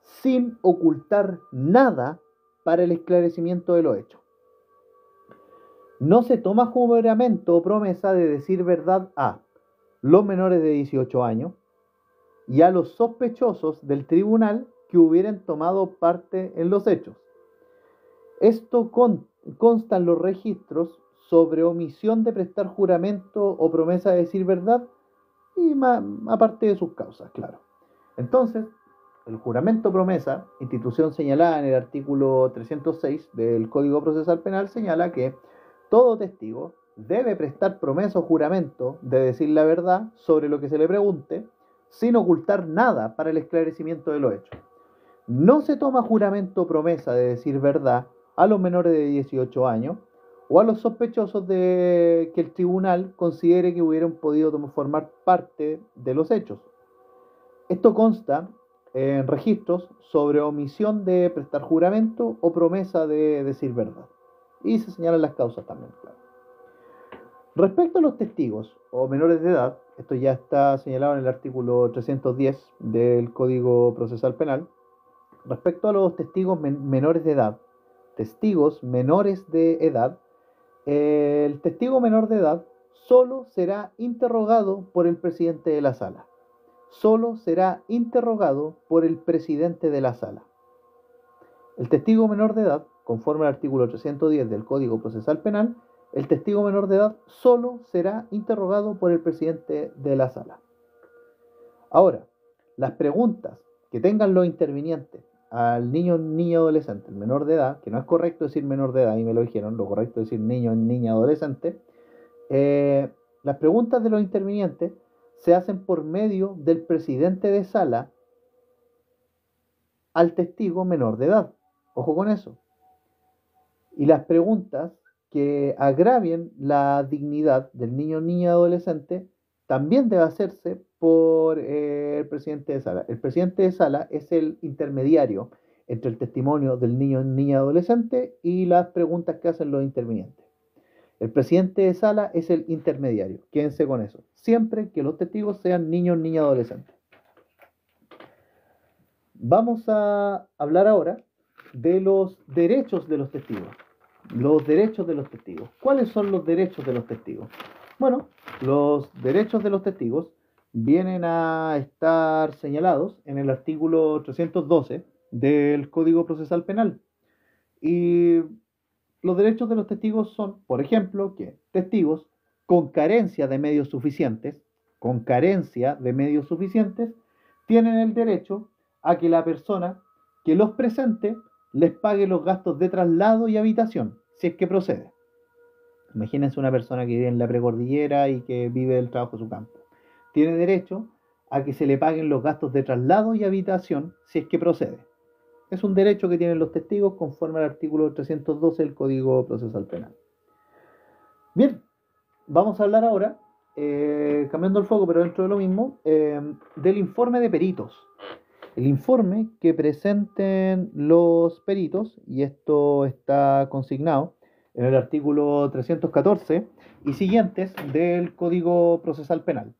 sin ocultar nada para el esclarecimiento de los hechos. No se toma juramento o promesa de decir verdad a los menores de 18 años y a los sospechosos del tribunal que hubieran tomado parte en los hechos. Esto consta en los registros sobre omisión de prestar juramento o promesa de decir verdad y aparte de sus causas, claro. Entonces, el juramento o promesa, institución señalada en el artículo 306 del Código Procesal Penal, señala que todo testigo debe prestar promesa o juramento de decir la verdad sobre lo que se le pregunte, sin ocultar nada para el esclarecimiento de los hechos. No se toma juramento o promesa de decir verdad a los menores de 18 años o a los sospechosos de que el tribunal considere que hubieran podido formar parte de los hechos. Esto consta en registros sobre omisión de prestar juramento o promesa de decir verdad. Y se señalan las causas también, claro. Respecto a los testigos o menores de edad, esto ya está señalado en el artículo 310 del Código Procesal Penal. Respecto a los testigos menores de edad, el testigo menor de edad solo será interrogado por el presidente de la sala. Solo será interrogado por el presidente de la sala. El testigo menor de edad, conforme al artículo 310 del Código Procesal Penal, el testigo menor de edad solo será interrogado por el presidente de la sala. Ahora, las preguntas que tengan los intervinientes al niño, niña, adolescente, el menor de edad, que no es correcto decir menor de edad, y me lo dijeron, lo correcto es decir niño, niña, adolescente, eh, las preguntas de los intervinientes se hacen por medio del presidente de sala al testigo menor de edad. Ojo con eso. Y las preguntas que agravien la dignidad del niño, niña, adolescente también debe hacerse por el presidente de sala. El presidente de sala es el intermediario entre el testimonio del niño, niña, adolescente y las preguntas que hacen los intervinientes. El presidente de sala es el intermediario. Quédense con eso. Siempre que los testigos sean niños, niñas, adolescentes. Vamos a hablar ahora de los derechos de los testigos. Los derechos de los testigos. ¿Cuáles son los derechos de los testigos? Bueno, los derechos de los testigos vienen a estar señalados en el artículo 312 del Código Procesal Penal. Y los derechos de los testigos son, por ejemplo, que testigos con carencia de medios suficientes, tienen el derecho a que la persona que los presente les pague los gastos de traslado y habitación, si es que procede. Imagínense una persona que vive en la precordillera y que vive del trabajo de su campo. Tiene derecho a que se le paguen los gastos de traslado y habitación, si es que procede. Es un derecho que tienen los testigos conforme al artículo 312 del Código Procesal Penal. Bien, vamos a hablar ahora, cambiando el foco, pero dentro de lo mismo, del informe de peritos. El informe que presenten los peritos, y esto está consignado en el artículo 314 y siguientes del Código Procesal Penal.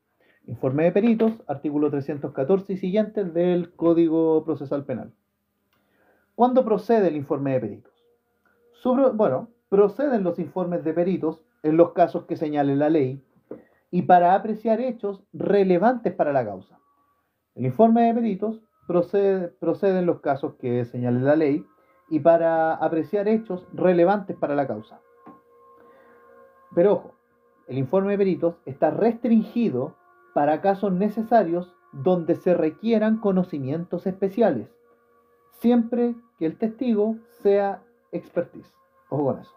Informe de peritos, artículo 314 y siguientes del Código Procesal Penal. ¿Cuándo procede el informe de peritos? Proceden los informes de peritos en los casos que señale la ley y para apreciar hechos relevantes para la causa. El informe de peritos procede en los casos que señale la ley y para apreciar hechos relevantes para la causa. Pero ojo, el informe de peritos está restringido para casos necesarios donde se requieran conocimientos especiales, siempre que el testigo sea expertise. Ojo con eso.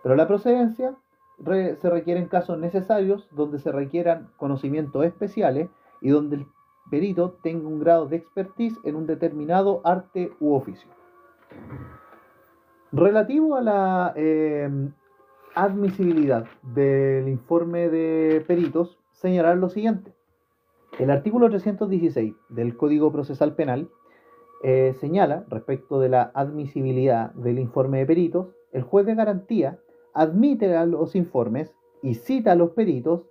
Pero la procedencia se requiere en casos necesarios donde se requieran conocimientos especiales y donde el perito tenga un grado de expertise en un determinado arte u oficio. Relativo a la admisibilidad del informe de peritos, señalar lo siguiente. El artículo 316 del Código Procesal Penal señala, respecto de la admisibilidad del informe de peritos, el juez de garantía admite a los informes y cita a los peritos,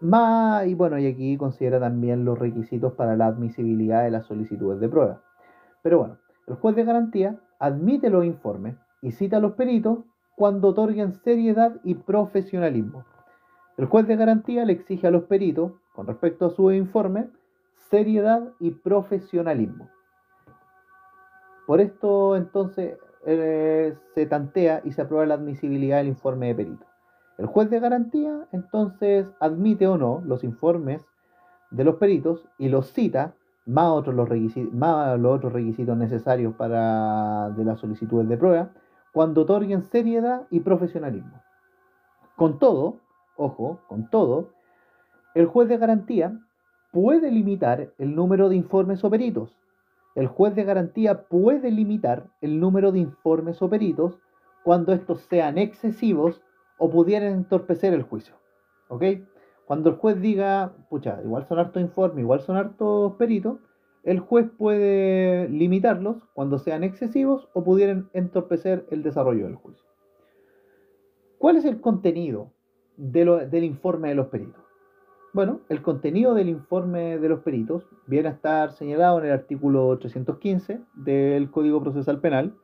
y aquí considera también los requisitos para la admisibilidad de las solicitudes de prueba. Pero bueno, el juez de garantía admite los informes y cita a los peritos cuando otorguen seriedad y profesionalismo. El juez de garantía le exige a los peritos, con respecto a su informe, seriedad y profesionalismo. Por esto, entonces, se tantea y se aprueba la admisibilidad del informe de perito. El juez de garantía, entonces, admite o no los informes de los peritos y los cita, más los otros requisitos necesarios de las solicitudes de prueba, cuando otorguen seriedad y profesionalismo. Con todo, el juez de garantía puede limitar el número de informes o peritos. El juez de garantía puede limitar el número de informes o peritos cuando estos sean excesivos o pudieran entorpecer el juicio. ¿Ok? Cuando el juez diga, igual son hartos informes, igual son hartos peritos, el juez puede limitarlos cuando sean excesivos o pudieran entorpecer el desarrollo del juicio. ¿Cuál es el contenido del informe de los peritos? Bueno, el contenido del informe de los peritos viene a estar señalado en el artículo 315 del Código Procesal Penal,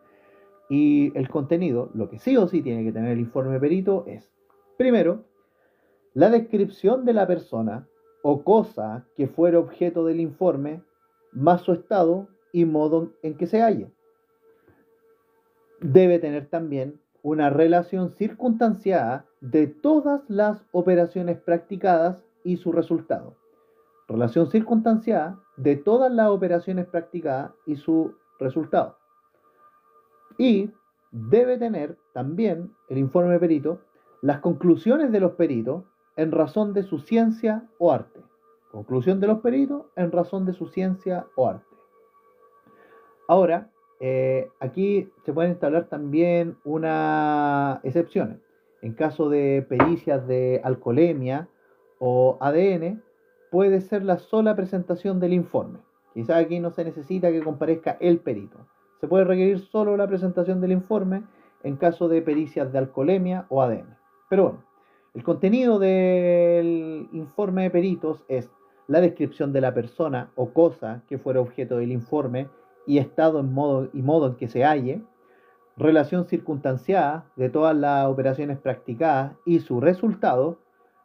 y el contenido, lo que sí o sí tiene que tener el informe de perito es, primero, la descripción de la persona o cosa que fuera objeto del informe, más su estado y modo en que se halle. Debe tener también una relación circunstanciada de todas las operaciones practicadas y su resultado. relación circunstanciada de todas las operaciones practicadas y su resultado. Y debe tener también el informe perito las conclusiones de los peritos en razón de su ciencia o arte. Conclusión de los peritos en razón de su ciencia o arte. Ahora, aquí se pueden instalar también unas excepciones. En caso de pericias de alcoholemia o ADN, puede ser la sola presentación del informe. Quizás aquí no se necesita que comparezca el perito. Se puede requerir solo la presentación del informe en caso de pericias de alcoholemia o ADN. Pero bueno, el contenido del informe de peritos es la descripción de la persona o cosa que fuera objeto del informe y estado en modo en que se halle, relación circunstanciada de todas las operaciones practicadas y su resultado,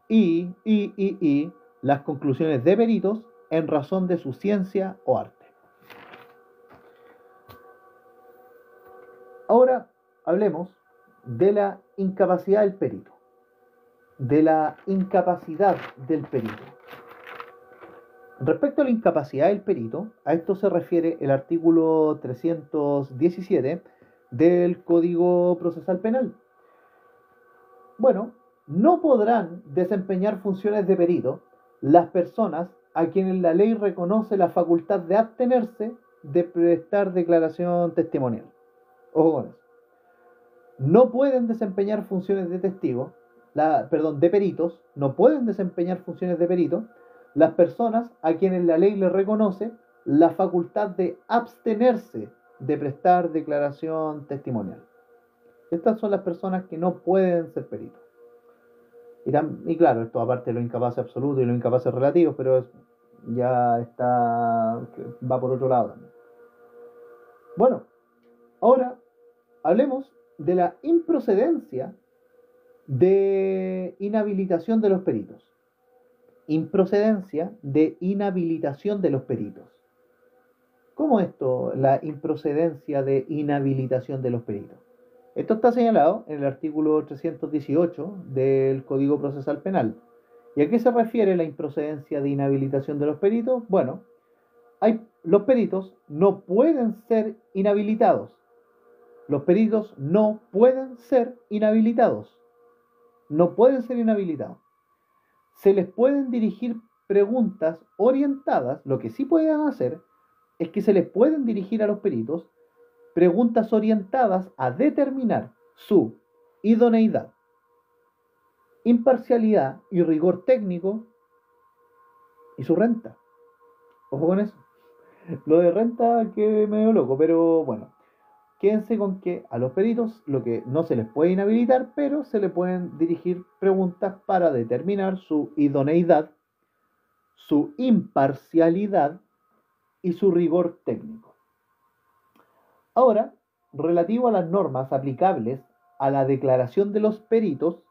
y las conclusiones de peritos en razón de su ciencia o arte. Ahora hablemos de la incapacidad del perito, de la incapacidad del perito. Respecto a la incapacidad del perito, a esto se refiere el artículo 317 del Código Procesal Penal. Bueno, no podrán desempeñar funciones de perito las personas a quienes la ley reconoce la facultad de abstenerse de prestar declaración testimonial. Ojo con eso. No pueden desempeñar funciones de testigos, de peritos, no pueden desempeñar funciones de perito las personas a quienes la ley les reconoce la facultad de abstenerse de prestar declaración testimonial. Estas son las personas que no pueden ser peritos. Y claro, esto aparte de lo incapaz absoluto y lo incapaz relativo, pero ya va por otro lado también. Bueno, ahora hablemos de la improcedencia de inhabilitación de los peritos. Improcedencia de inhabilitación de los peritos. ¿Cómo esto, la improcedencia de inhabilitación de los peritos? Esto está señalado en el artículo 318 del Código Procesal Penal. ¿Y a qué se refiere la improcedencia de inhabilitación de los peritos? Bueno, los peritos no pueden ser inhabilitados. Los peritos no pueden ser inhabilitados. No pueden ser inhabilitados. Se les pueden dirigir preguntas orientadas. Lo que sí pueden hacer es que se les pueden dirigir a los peritos preguntas orientadas a determinar su idoneidad, imparcialidad y rigor técnico y su renta. Ojo con eso. Lo de renta que medio loco, pero bueno. Quédense con que a los peritos lo que no se les puede inhabilitar, pero se le pueden dirigir preguntas para determinar su idoneidad, su imparcialidad y su rigor técnico. Ahora, relativo a las normas aplicables a la declaración de los peritos,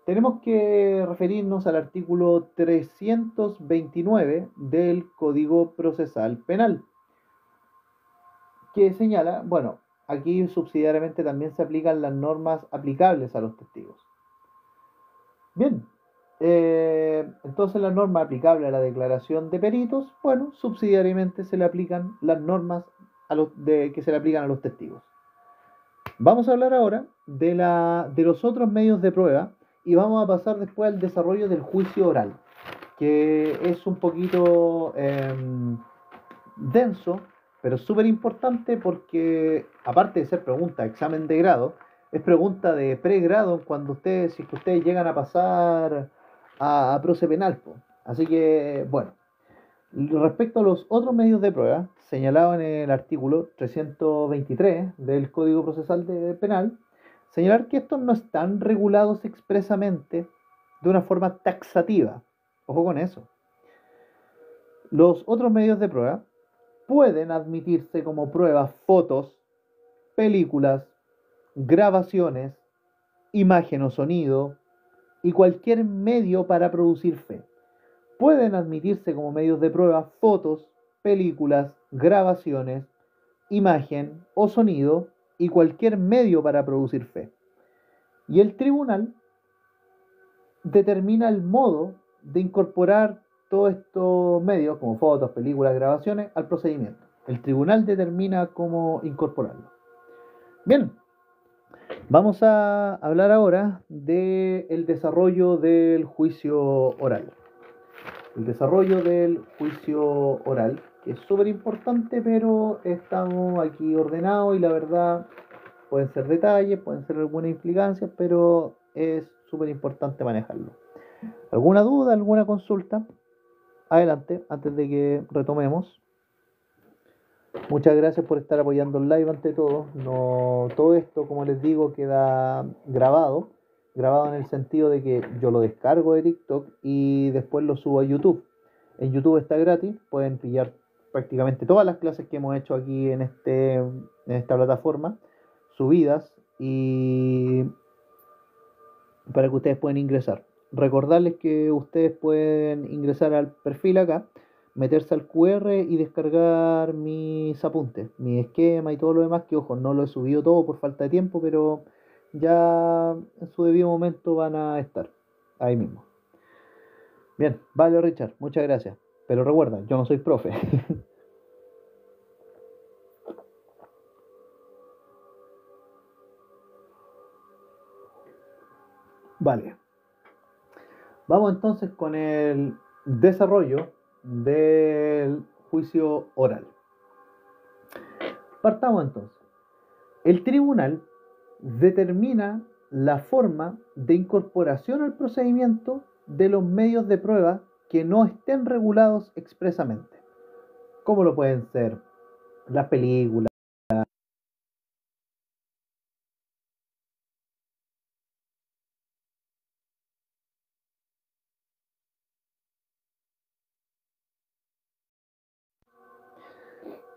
tenemos que referirnos al artículo 329 del Código Procesal Penal, que señala, bueno, aquí subsidiariamente también se aplican las normas aplicables a los testigos. Bien, entonces la norma aplicable a la declaración de peritos, bueno, subsidiariamente se le aplican las normas que se le aplican a los testigos. Vamos a hablar ahora de los otros medios de prueba y vamos a pasar después al desarrollo del juicio oral, que es un poquito denso, pero súper importante porque, aparte de ser pregunta de examen de grado, es pregunta de pregrado cuando si es que ustedes llegan a pasar a proce penal. Así que, bueno, respecto a los otros medios de prueba, señalado en el artículo 323 del Código Procesal Penal, señalar que estos no están regulados expresamente de una forma taxativa. Ojo con eso. Los otros medios de prueba pueden admitirse como prueba fotos, películas, grabaciones, imagen o sonido y cualquier medio para producir fe. Pueden admitirse como medios de prueba fotos, películas, grabaciones, imagen o sonido y cualquier medio para producir fe. Y el tribunal determina el modo de incorporar todos estos medios, como fotos, películas, grabaciones, al procedimiento. El tribunal determina cómo incorporarlo. Bien, vamos a hablar ahora del desarrollo del juicio oral. El desarrollo del juicio oral, que es súper importante, pero estamos aquí ordenados y la verdad pueden ser detalles, pueden ser algunas implicancias, pero es súper importante manejarlo. ¿Alguna duda, alguna consulta? Adelante, antes de que retomemos. Muchas gracias por estar apoyando el live ante todo. No, todo esto, como les digo, queda grabado en el sentido de que yo lo descargo de TikTok y después lo subo a YouTube. En YouTube está gratis, pueden pillar prácticamente todas las clases que hemos hecho aquí en esta plataforma, subidas, y para que ustedes puedan ingresar. Recordarles que ustedes pueden ingresar al perfil acá, meterse al QR y descargar mis apuntes, mi esquema y todo lo demás, que ojo, no lo he subido todo por falta de tiempo, pero ya en su debido momento van a estar ahí mismo. Bien, vale, Richard, muchas gracias. Pero recuerda, yo no soy profe. Vale. Vamos entonces con el desarrollo del juicio oral. Partamos entonces. El tribunal determina la forma de incorporación al procedimiento de los medios de prueba que no estén regulados expresamente, como lo pueden ser las películas,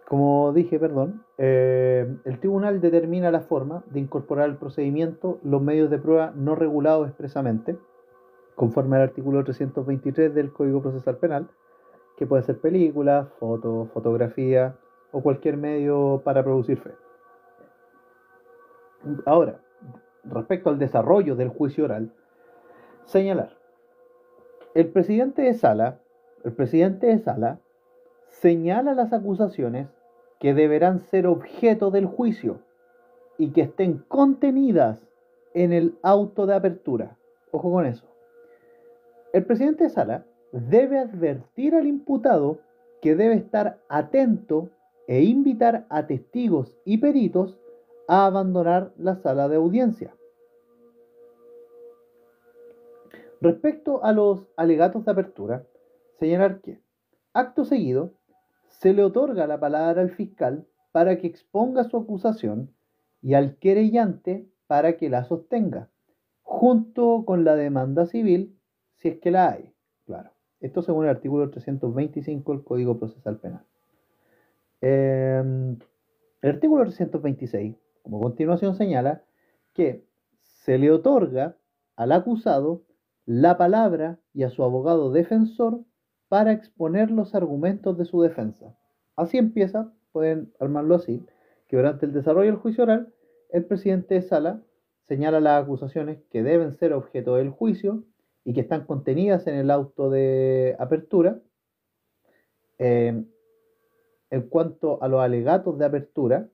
como dije, perdón, el tribunal determina la forma de incorporar al procedimiento los medios de prueba no regulados expresamente, conforme al artículo 323 del Código Procesal Penal, que puede ser película, foto, fotografía o cualquier medio para producir fe. Ahora, respecto al desarrollo del juicio oral, señalar, el presidente de sala, el presidente de sala señala las acusaciones que deberán ser objeto del juicio y que estén contenidas en el auto de apertura. Ojo con eso. El presidente de sala debe advertir al imputado que debe estar atento e invitar a testigos y peritos a abandonar la sala de audiencia. Respecto a los alegatos de apertura, señalar que, acto seguido, se le otorga la palabra al fiscal para que exponga su acusación y al querellante para que la sostenga, junto con la demanda civil, si es que la hay. Claro, esto según el artículo 325 del Código Procesal Penal. El artículo 326, como continuación, señala que se le otorga al acusado la palabra y a su abogado defensor para exponer los argumentos de su defensa. Así empieza, pueden armarlo así, que durante el desarrollo del juicio oral, el presidente de sala señala las acusaciones que deben ser objeto del juicio y que están contenidas en el auto de apertura. En cuanto a los alegatos de apertura,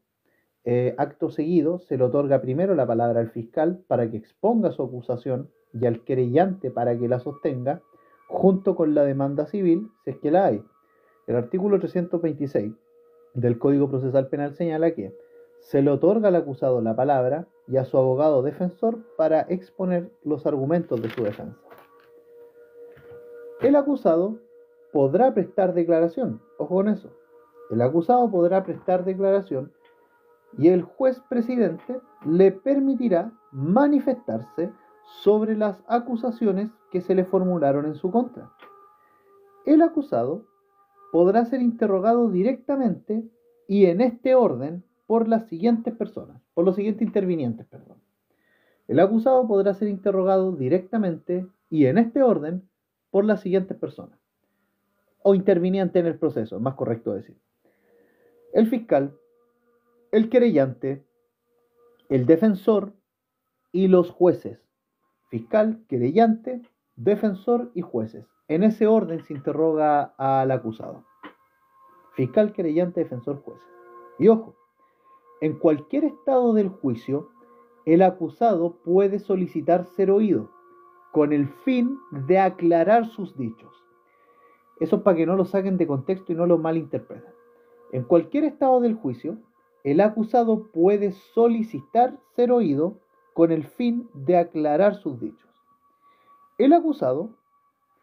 acto seguido se le otorga primero la palabra al fiscal para que exponga su acusación y al querellante para que la sostenga, junto con la demanda civil, si es que la hay. El artículo 326 del Código Procesal Penal señala que se le otorga al acusado la palabra y a su abogado defensor para exponer los argumentos de su defensa. El acusado podrá prestar declaración, ojo con eso, el acusado podrá prestar declaración y el juez presidente le permitirá manifestarse sobre las acusaciones que se le formularon en su contra. El acusado podrá ser interrogado directamente y en este orden por las siguientes personas, por los siguientes intervinientes, perdón. El acusado podrá ser interrogado directamente y en este orden por las siguientes personas, o interviniente en el proceso, es más correcto decir. El fiscal, el querellante, el defensor y los jueces. Fiscal, querellante defensor y jueces. En ese orden se interroga al acusado. Fiscal, querellante, defensor, jueces. Y ojo, en cualquier estado del juicio, el acusado puede solicitar ser oído con el fin de aclarar sus dichos. Eso es para que no lo saquen de contexto y no lo malinterpreten. En cualquier estado del juicio, el acusado puede solicitar ser oído con el fin de aclarar sus dichos. El acusado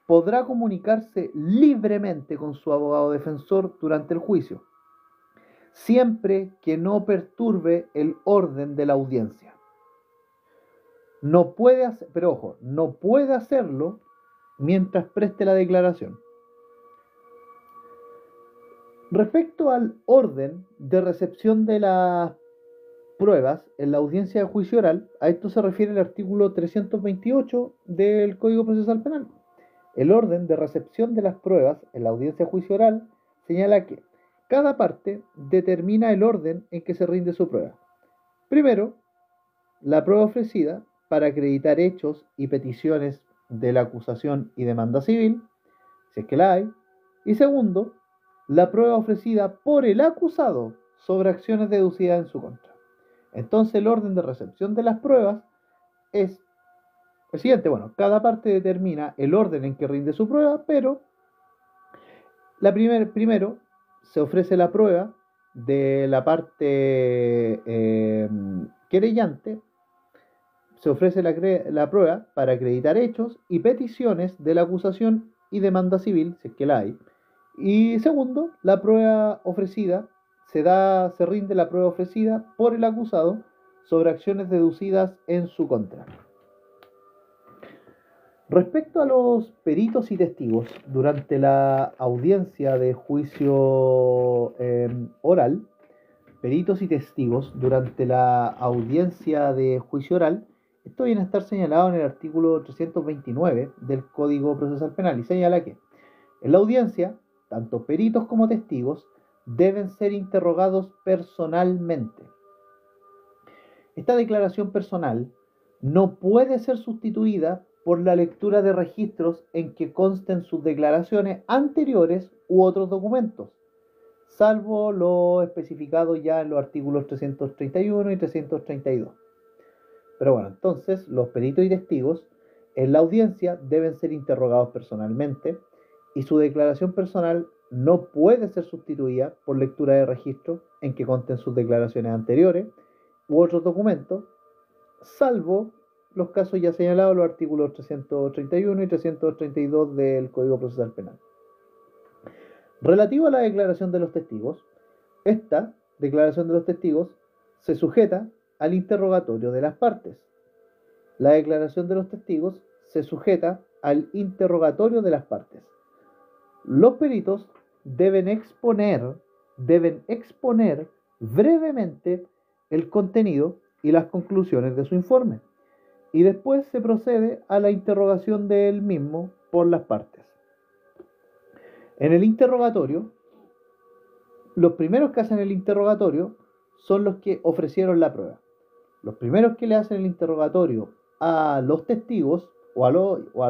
podrá comunicarse libremente con su abogado defensor durante el juicio, siempre que no perturbe el orden de la audiencia. No puede hacer, pero ojo, no puede hacerlo mientras preste la declaración. Respecto al orden de recepción de las pruebas en la audiencia de juicio oral, a esto se refiere el artículo 328 del Código Procesal Penal. El orden de recepción de las pruebas en la audiencia de juicio oral señala que cada parte determina el orden en que se rinde su prueba. Primero, la prueba ofrecida para acreditar hechos y peticiones de la acusación y demanda civil, si es que la hay. Y segundo, la prueba ofrecida por el acusado sobre acciones deducidas en su contra. Entonces el orden de recepción de las pruebas es el siguiente. Bueno, cada parte determina el orden en que rinde su prueba, pero primero se ofrece la prueba de la parte querellante, se ofrece la prueba para acreditar hechos y peticiones de la acusación y demanda civil, si es que la hay. Y segundo, la prueba ofrecida, se rinde la prueba ofrecida por el acusado sobre acciones deducidas en su contra. Respecto a los peritos y testigos durante la audiencia de juicio oral, peritos y testigos durante la audiencia de juicio oral, esto viene a estar señalado en el artículo 329 del Código Procesal Penal y señala que en la audiencia, tanto peritos como testigos deben ser interrogados personalmente. Esta declaración personal no puede ser sustituida por la lectura de registros en que consten sus declaraciones anteriores u otros documentos, salvo lo especificado ya en los artículos 331 y 332. Pero bueno, entonces los peritos y testigos en la audiencia deben ser interrogados personalmente y su declaración personal no puede ser sustituida por lectura de registro en que consten sus declaraciones anteriores u otros documentos, salvo los casos ya señalados, los artículos 331 y 332 del Código Procesal Penal. Relativo a la declaración de los testigos, esta declaración de los testigos se sujeta al interrogatorio de las partes. La declaración de los testigos se sujeta al interrogatorio de las partes. Los peritos deben exponer brevemente el contenido y las conclusiones de su informe, y después se procede a la interrogación del mismo por las partes. En el interrogatorio, los primeros que hacen el interrogatorio son los que ofrecieron la prueba. Los primeros que le hacen el interrogatorio a los testigos o a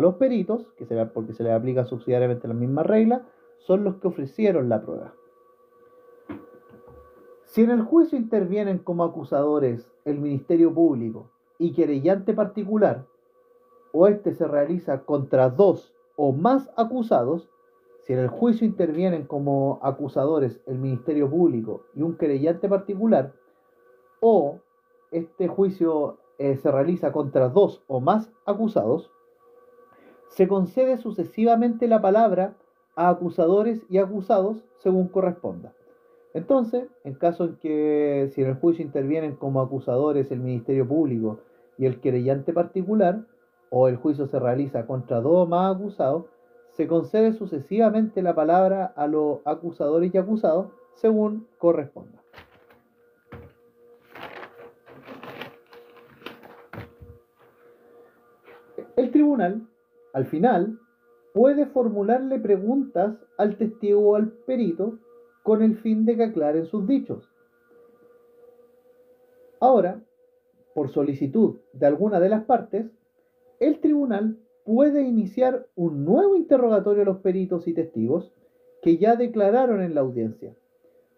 los peritos, porque se les aplica subsidiariamente las mismas reglas, son los que ofrecieron la prueba. Si en el juicio intervienen como acusadores el Ministerio Público y querellante particular, o este se realiza contra dos o más acusados, si en el juicio intervienen como acusadores el Ministerio Público y un querellante particular, o este juicio se realiza contra dos o más acusados, se concede sucesivamente la palabra a acusadores y acusados según corresponda. Entonces, en caso en que si en el juicio intervienen como acusadores el Ministerio Público y el querellante particular, o el juicio se realiza contra dos o más acusados, se concede sucesivamente la palabra a los acusadores y acusados según corresponda. El tribunal, al final, puede formularle preguntas al testigo o al perito con el fin de que aclaren sus dichos. Ahora, por solicitud de alguna de las partes, el tribunal puede iniciar un nuevo interrogatorio a los peritos y testigos que ya declararon en la audiencia.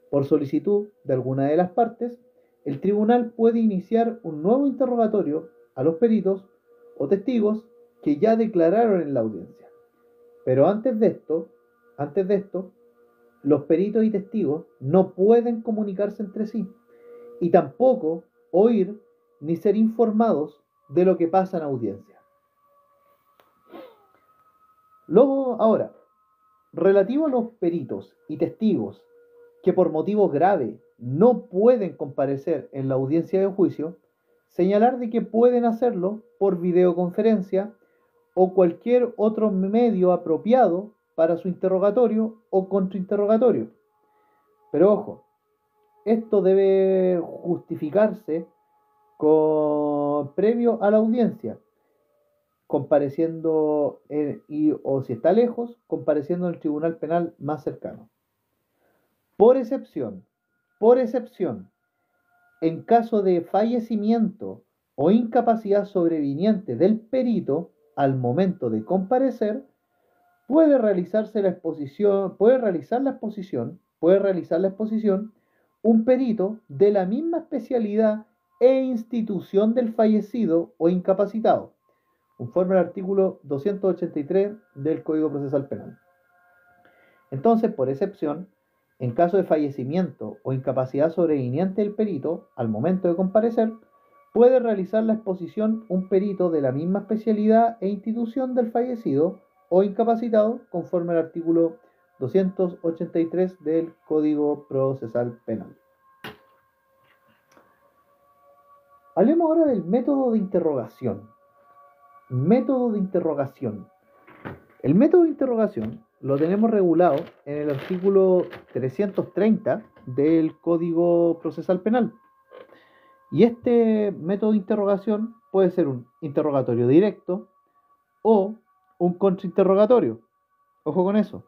Por solicitud de alguna de las partes, el tribunal puede iniciar un nuevo interrogatorio a los peritos o testigos que ya declararon en la audiencia. Pero antes de esto, los peritos y testigos no pueden comunicarse entre sí y tampoco oír ni ser informados de lo que pasa en audiencia. Luego, ahora, relativo a los peritos y testigos que por motivos graves no pueden comparecer en la audiencia de juicio, señalar de que pueden hacerlo por videoconferencia o cualquier otro medio apropiado para su interrogatorio o contrainterrogatorio. Pero ojo, esto debe justificarse previo a la audiencia, compareciendo o si está lejos, compareciendo en el tribunal penal más cercano. Por excepción, en caso de fallecimiento o incapacidad sobreviniente del perito al momento de comparecer, puede realizar la exposición un perito de la misma especialidad e institución del fallecido o incapacitado, conforme al artículo 283 del Código Procesal Penal. Entonces, por excepción, en caso de fallecimiento o incapacidad sobreviniente del perito al momento de comparecer, puede realizar la exposición un perito de la misma especialidad e institución del fallecido o incapacitado, conforme al artículo 283 del Código Procesal Penal. Hablemos ahora del método de interrogación. El método de interrogación lo tenemos regulado en el artículo 330 del Código Procesal Penal. Y este método de interrogación puede ser un interrogatorio directo o un contrainterrogatorio. Ojo con eso.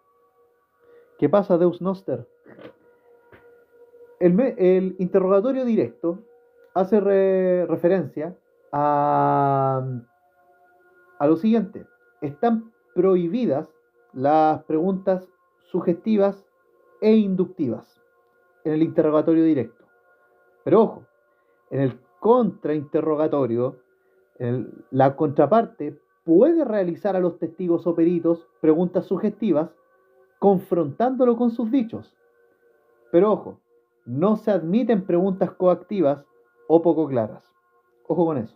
¿Qué pasa, Deus Noster? El interrogatorio directo hace referencia a lo siguiente. Están prohibidas las preguntas sugestivas e inductivas en el interrogatorio directo. Pero ojo, en el contrainterrogatorio, la contraparte puede realizar a los testigos o peritos preguntas sugestivas confrontándolo con sus dichos. Pero ojo, no se admiten preguntas coactivas o poco claras. Ojo con eso.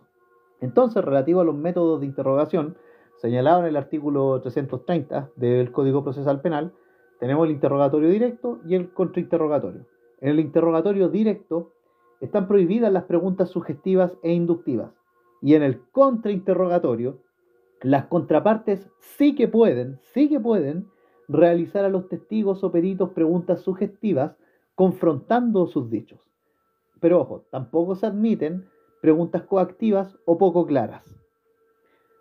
Entonces, relativo a los métodos de interrogación señalados en el artículo 330 del Código Procesal Penal, tenemos el interrogatorio directo y el contrainterrogatorio. En el interrogatorio directo están prohibidas las preguntas sugestivas e inductivas. Y en el contrainterrogatorio, las contrapartes sí que pueden realizar a los testigos o peritos preguntas sugestivas confrontando sus dichos. Pero ojo, tampoco se admiten preguntas coactivas o poco claras.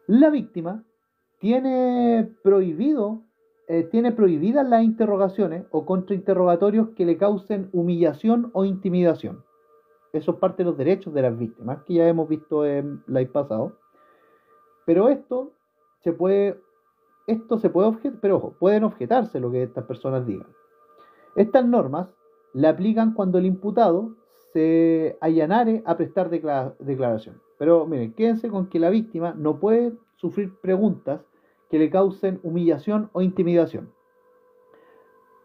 La víctima tiene prohibidas las interrogaciones o contrainterrogatorios que le causen humillación o intimidación. Eso es parte de los derechos de las víctimas, que ya hemos visto en el live pasado. Pero esto se puede objetar, pero ojo, pueden objetarse lo que estas personas digan. Estas normas le aplican cuando el imputado se allanare a prestar declaración. Pero miren, quédense con que la víctima no puede sufrir preguntas que le causen humillación o intimidación.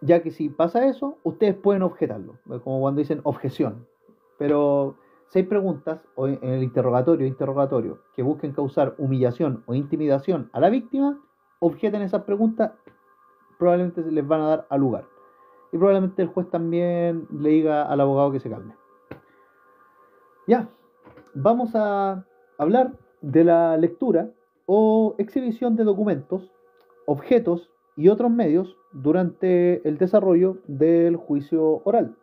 Ya que si pasa eso, ustedes pueden objetarlo, como cuando dicen objeción. Pero si hay preguntas en el interrogatorio que busquen causar humillación o intimidación a la víctima, objeten esas preguntas, probablemente les van a dar a lugar. Y probablemente el juez también le diga al abogado que se calme. Ya, vamos a hablar de la lectura o exhibición de documentos, objetos y otros medios durante el desarrollo del juicio oral.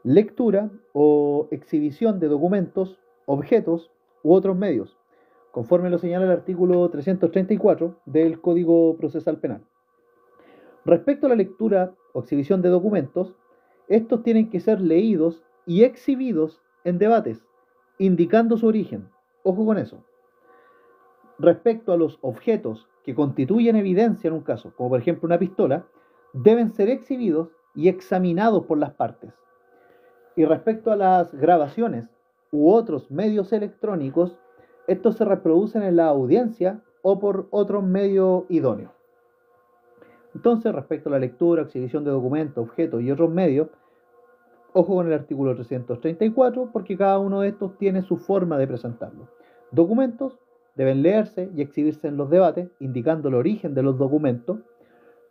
Lectura o exhibición de documentos, objetos u otros medios, conforme lo señala el artículo 334 del Código Procesal Penal. Respecto a la lectura o exhibición de documentos, estos tienen que ser leídos y exhibidos en debates, indicando su origen. Ojo con eso. respecto a los objetos que constituyen evidencia en un caso, como por ejemplo una pistola, deben ser exhibidos y examinados por las partes. Y respecto a las grabaciones u otros medios electrónicos, estos se reproducen en la audiencia o por otro medio idóneo. Entonces, respecto a la lectura, exhibición de documentos, objetos y otros medios, ojo con el artículo 334, porque cada uno de estos tiene su forma de presentarlo. Documentos deben leerse y exhibirse en los debates, indicando el origen de los documentos.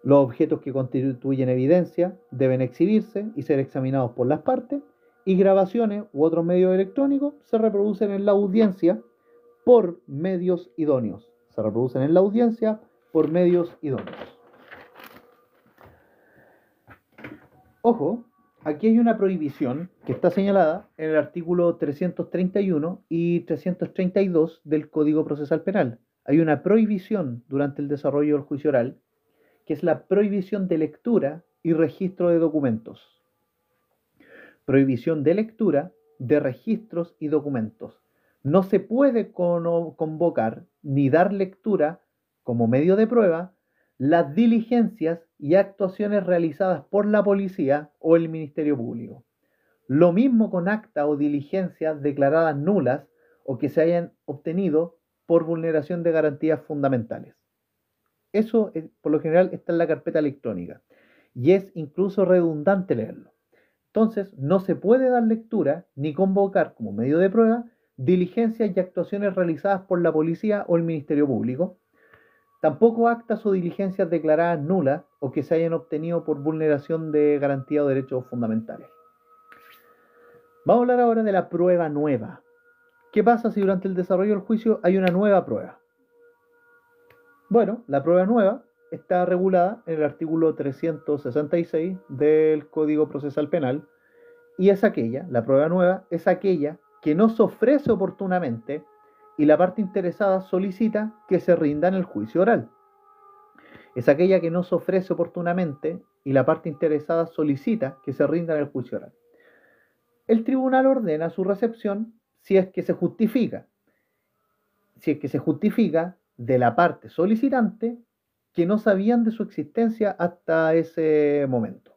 Los objetos que constituyen evidencia deben exhibirse y ser examinados por las partes, y grabaciones u otros medios electrónicos se reproducen en la audiencia por medios idóneos. Se reproducen en la audiencia por medios idóneos. Ojo, aquí hay una prohibición que está señalada en el artículo 331 y 332 del Código Procesal Penal. Hay una prohibición durante el desarrollo del juicio oral, que es la prohibición de lectura y registro de documentos. Prohibición de lectura de registros y documentos. No se puede convocar ni dar lectura como medio de prueba las diligencias y actuaciones realizadas por la policía o el Ministerio Público. Lo mismo con actas o diligencias declaradas nulas o que se hayan obtenido por vulneración de garantías fundamentales. Eso, por lo general, está en la carpeta electrónica y es incluso redundante leerlo. Entonces, no se puede dar lectura ni convocar como medio de prueba diligencias y actuaciones realizadas por la policía o el Ministerio Público. Tampoco actas o diligencias declaradas nulas o que se hayan obtenido por vulneración de garantía o derechos fundamentales. Vamos a hablar ahora de la prueba nueva. ¿Qué pasa si durante el desarrollo del juicio hay una nueva prueba? Bueno, la prueba nueva está regulada en el artículo 366 del Código Procesal Penal y es aquella, la prueba nueva, es aquella que no se ofrece oportunamente y la parte interesada solicita que se rinda en el juicio oral. Es aquella que no se ofrece oportunamente y la parte interesada solicita que se rinda en el juicio oral. El tribunal ordena su recepción si es que se justifica. Si es que se justifica de la parte solicitante que no sabían de su existencia hasta ese momento.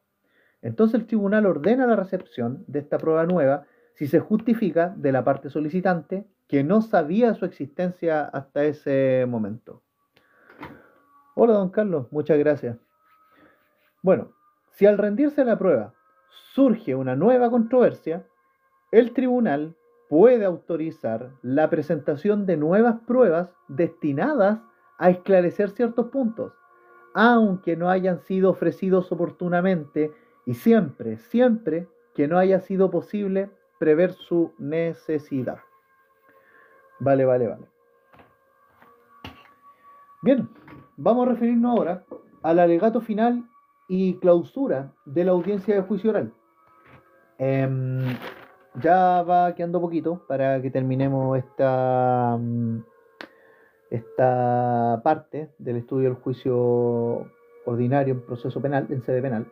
Entonces el tribunal ordena la recepción de esta prueba nueva si se justifica de la parte solicitante que no sabía su existencia hasta ese momento. Hola, don Carlos, muchas gracias. Bueno, si al rendirse la prueba surge una nueva controversia, el tribunal puede autorizar la presentación de nuevas pruebas destinadas a esclarecer ciertos puntos, aunque no hayan sido ofrecidos oportunamente y siempre que no haya sido posible prever su necesidad. Vale. Bien, vamos a referirnos ahora al alegato final y clausura de la audiencia de juicio oral. Ya va quedando poquito para que terminemos esta parte del estudio del juicio ordinario en proceso penal, en sede penal.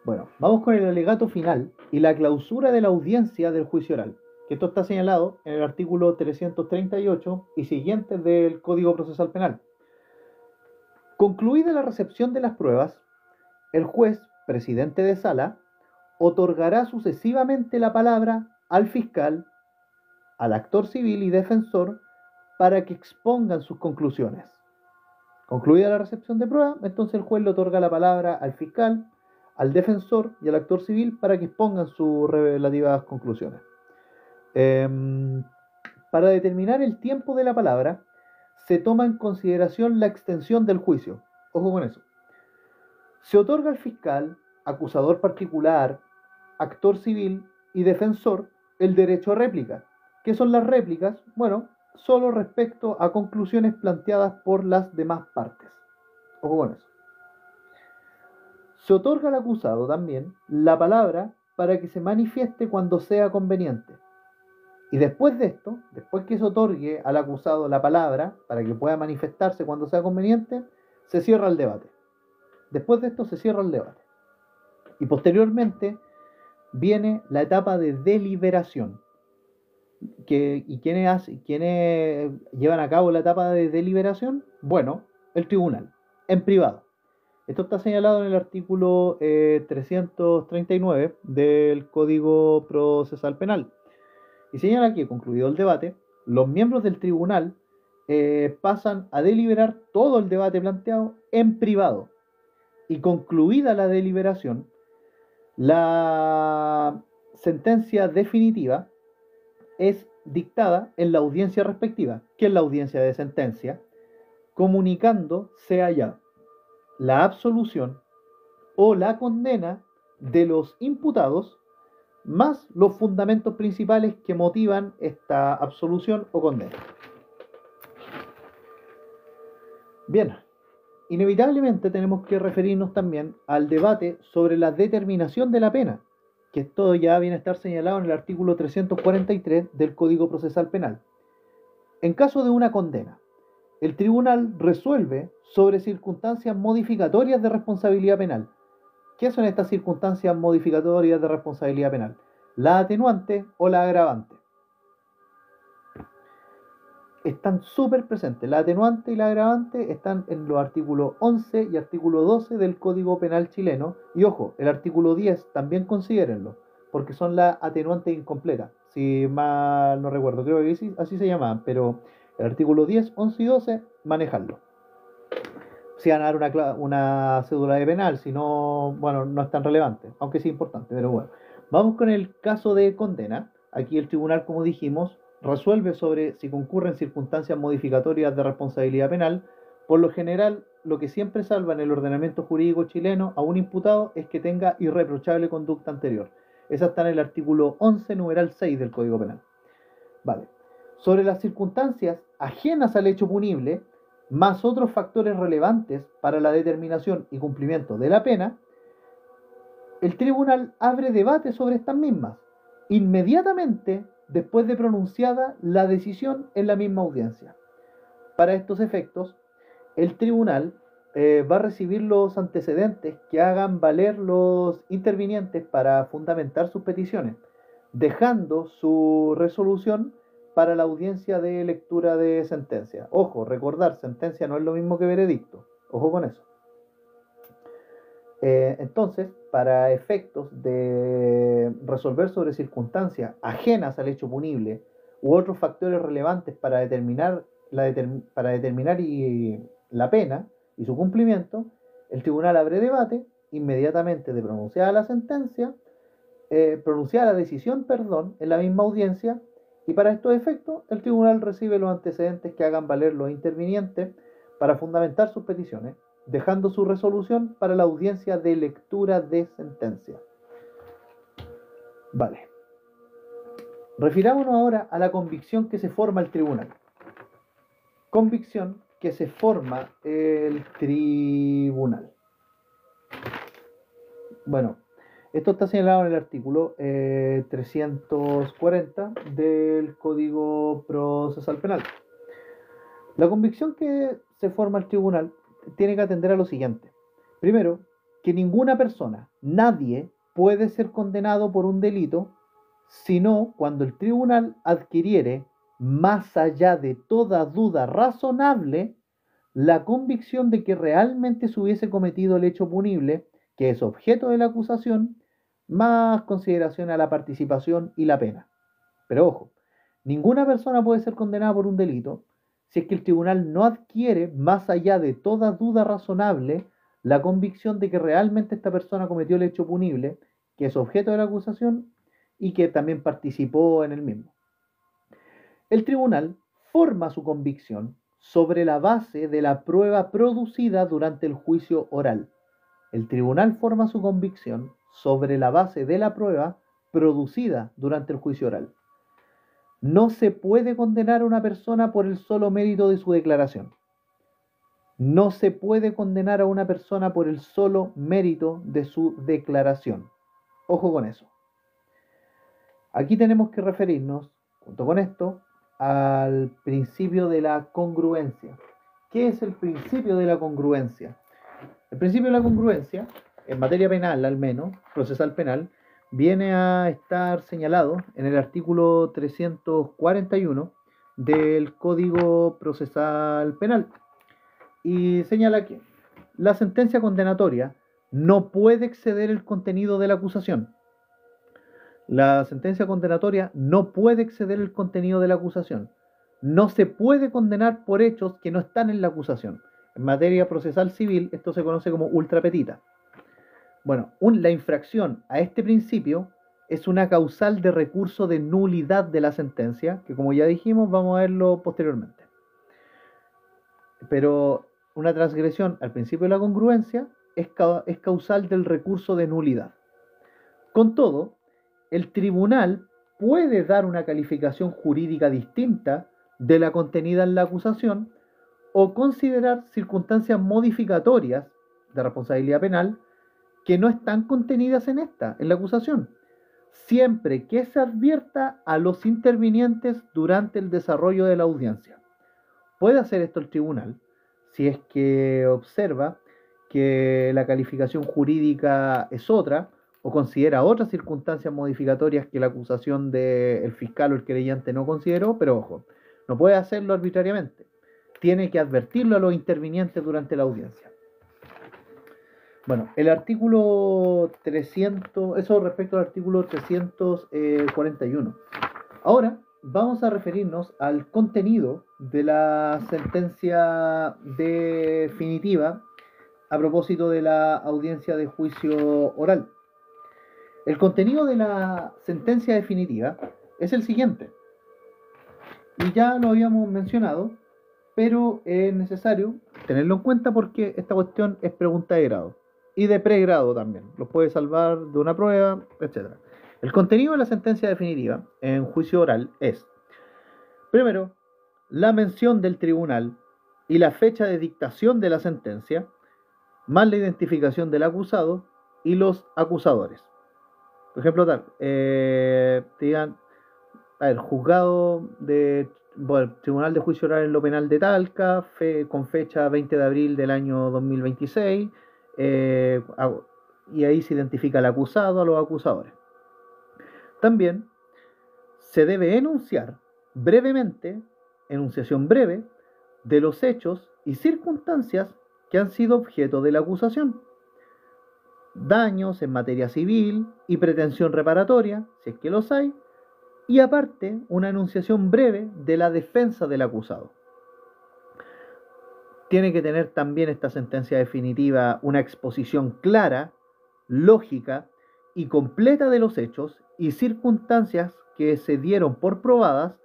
Bueno, vamos con el alegato final y la clausura de la audiencia del juicio oral, que esto está señalado en el artículo 338 y siguientes del Código Procesal Penal. Concluida la recepción de las pruebas, el juez, presidente de sala, otorgará sucesivamente la palabra al fiscal, al actor civil y defensor para que expongan sus conclusiones. Concluida la recepción de pruebas, entonces el juez le otorga la palabra al fiscal, al defensor y al actor civil para que expongan sus relativas conclusiones. Para determinar el tiempo de la palabra, se toma en consideración la extensión del juicio. Ojo con eso. Se otorga al fiscal, acusador particular, actor civil y defensor el derecho a réplica. ¿Qué son las réplicas? Bueno, solo respecto a conclusiones planteadas por las demás partes. Ojo con eso. Se otorga al acusado también la palabra para que se manifieste cuando sea conveniente. Y después de esto, después que se otorgue al acusado la palabra para que pueda manifestarse cuando sea conveniente, se cierra el debate. Después de esto se cierra el debate. Y posteriormente viene la etapa de deliberación. ¿Y quiénes llevan a cabo la etapa de deliberación? Bueno, el tribunal, en privado. Esto está señalado en el artículo 339 del Código Procesal Penal. Y señala que, concluido el debate, los miembros del tribunal pasan a deliberar todo el debate planteado en privado. Y concluida la deliberación, la sentencia definitiva es dictada en la audiencia respectiva, que es la audiencia de sentencia, comunicando sea ya la absolución o la condena de los imputados, más los fundamentos principales que motivan esta absolución o condena. Bien, inevitablemente tenemos que referirnos también al debate sobre la determinación de la pena, que esto ya viene a estar señalado en el artículo 343 del Código Procesal Penal. En caso de una condena, el tribunal resuelve sobre circunstancias modificatorias de responsabilidad penal. ¿Qué son estas circunstancias modificatorias de responsabilidad penal? La atenuante o la agravante. Están súper presentes. La atenuante y la agravante están en los artículos 11 y artículo 12 del Código Penal chileno. Y ojo, el artículo 10 también considérenlo, porque son la atenuante incompleta. Si mal no recuerdo, creo que así se llamaban, pero el artículo 10, 11 y 12, manejarlo. Si van a dar una cédula de penal, si no, bueno, no es tan relevante, aunque sí importante, pero bueno. Vamos con el caso de condena. Aquí el tribunal, como dijimos, resuelve sobre si concurren circunstancias modificatorias de responsabilidad penal. Por lo general, lo que siempre salva en el ordenamiento jurídico chileno a un imputado es que tenga irreprochable conducta anterior. Esa está en el artículo 11, numeral 6 del Código Penal. Vale. Sobre las circunstancias ajenas al hecho punible, más otros factores relevantes para la determinación y cumplimiento de la pena, el tribunal abre debate sobre estas mismas, inmediatamente después de pronunciada la decisión en la misma audiencia. Para estos efectos, el tribunal va a recibir los antecedentes que hagan valer los intervinientes para fundamentar sus peticiones, dejando su resolución para la audiencia de lectura de sentencia. Ojo, recordar, sentencia no es lo mismo que veredicto. Ojo con eso. Entonces, para efectos de resolver sobre circunstancias ajenas al hecho punible u otros factores relevantes para determinar la pena y su cumplimiento, el tribunal abre debate inmediatamente de pronunciada la sentencia, pronunciada la decisión, en la misma audiencia, y para estos efectos el tribunal recibe los antecedentes que hagan valer los intervinientes para fundamentar sus peticiones, dejando su resolución para la audiencia de lectura de sentencia. Vale. Refirámonos ahora a la convicción que se forma el tribunal. Convicción que se forma el tribunal. Bueno, esto está señalado en el artículo 340 del Código Procesal Penal. La convicción que se forma el tribunal tiene que atender a lo siguiente. Primero, que ninguna persona, nadie, puede ser condenado por un delito, sino cuando el tribunal adquiriere, más allá de toda duda razonable, la convicción de que realmente se hubiese cometido el hecho punible, que es objeto de la acusación, más consideración a la participación y la pena. Pero ojo, ninguna persona puede ser condenada por un delito si es que el tribunal no adquiere, más allá de toda duda razonable, la convicción de que realmente esta persona cometió el hecho punible, que es objeto de la acusación y que también participó en el mismo. El tribunal forma su convicción sobre la base de la prueba producida durante el juicio oral. El tribunal forma su convicción sobre la base de la prueba producida durante el juicio oral. No se puede condenar a una persona por el solo mérito de su declaración. No se puede condenar a una persona por el solo mérito de su declaración. Ojo con eso. Aquí tenemos que referirnos, junto con esto, al principio de la congruencia. ¿Qué es el principio de la congruencia? El principio de la congruencia, en materia penal al menos, procesal penal, viene a estar señalado en el artículo 341 del Código Procesal Penal y señala que la sentencia condenatoria no puede exceder el contenido de la acusación. La sentencia condenatoria no puede exceder el contenido de la acusación. No se puede condenar por hechos que no están en la acusación. En materia procesal civil, esto se conoce como ultra petita. Bueno, la infracción a este principio es una causal de recurso de nulidad de la sentencia, que como ya dijimos, vamos a verlo posteriormente. Pero una transgresión al principio de la congruencia es causal del recurso de nulidad. Con todo, el tribunal puede dar una calificación jurídica distinta de la contenida en la acusación o considerar circunstancias modificatorias de responsabilidad penal que no están contenidas en la acusación, siempre que se advierta a los intervinientes durante el desarrollo de la audiencia. Puede hacer esto el tribunal si es que observa que la calificación jurídica es otra o considera otras circunstancias modificatorias que la acusación del fiscal o el querellante no consideró, pero ojo, no puede hacerlo arbitrariamente. Tiene que advertirlo a los intervinientes durante la audiencia. Bueno, el artículo 300, eso respecto al artículo 341. Ahora vamos a referirnos al contenido de la sentencia definitiva a propósito de la audiencia de juicio oral. El contenido de la sentencia definitiva es el siguiente. Y ya lo habíamos mencionado, pero es necesario tenerlo en cuenta porque esta cuestión es pregunta de grado y de pregrado también. Los puede salvar de una prueba, etc. El contenido de la sentencia definitiva en juicio oral es, primero, la mención del tribunal y la fecha de dictación de la sentencia, más la identificación del acusado y los acusadores. Por ejemplo, te digan, juzgado de Tribunal de Juicio Oral en lo Penal de Talca, con fecha 20 de abril del año 2026, y ahí se identifica al acusado, a los acusadores. También se debe enunciar brevemente, enunciación breve, de los hechos y circunstancias que han sido objeto de la acusación, daños en materia civil y pretensión reparatoria, si es que los hay, y aparte una enunciación breve de la defensa del acusado. Tiene que tener también esta sentencia definitiva una exposición clara, lógica y completa de los hechos y circunstancias que se dieron por probadas,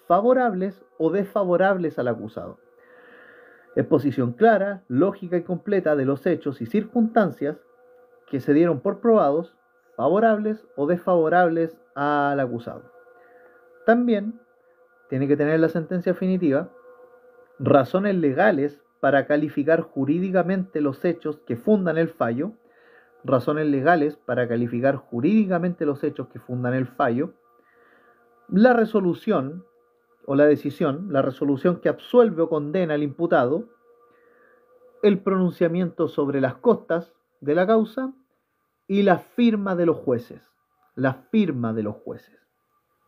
favorables o desfavorables al acusado. Exposición clara, lógica y completa de los hechos y circunstancias que se dieron por probados, favorables o desfavorables al acusado. También tiene que tener la sentencia definitiva razones legales para calificar jurídicamente los hechos que fundan el fallo, razones legales para calificar jurídicamente los hechos que fundan el fallo, la resolución o la decisión, la resolución que absuelve o condena al imputado, el pronunciamiento sobre las costas de la causa y la firma de los jueces, la firma de los jueces.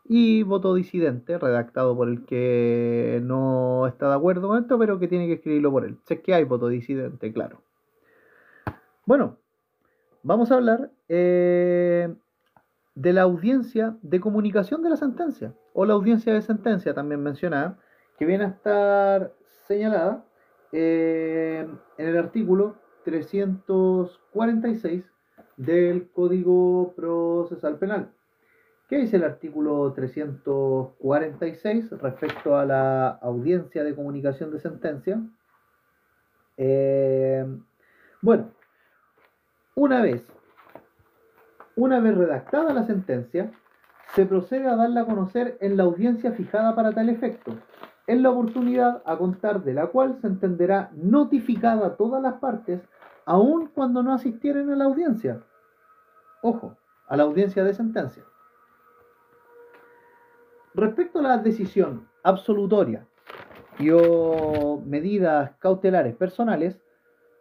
Y voto disidente, redactado por el que no está de acuerdo con esto, pero que tiene que escribirlo por él. Si es que hay voto disidente, claro. Bueno, vamos a hablar de la audiencia de comunicación de la sentencia, o la audiencia de sentencia también mencionada, que viene a estar señalada en el artículo 346 del Código Procesal Penal. ¿Qué dice el artículo 346 respecto a la audiencia de comunicación de sentencia? Bueno, una vez redactada la sentencia, se procede a darla a conocer en la audiencia fijada para tal efecto, en la oportunidad a contar de la cual se entenderá notificada a todas las partes, aun cuando no asistieren a la audiencia. Ojo, a la audiencia de sentencia. Respecto a la decisión absolutoria y o medidas cautelares personales,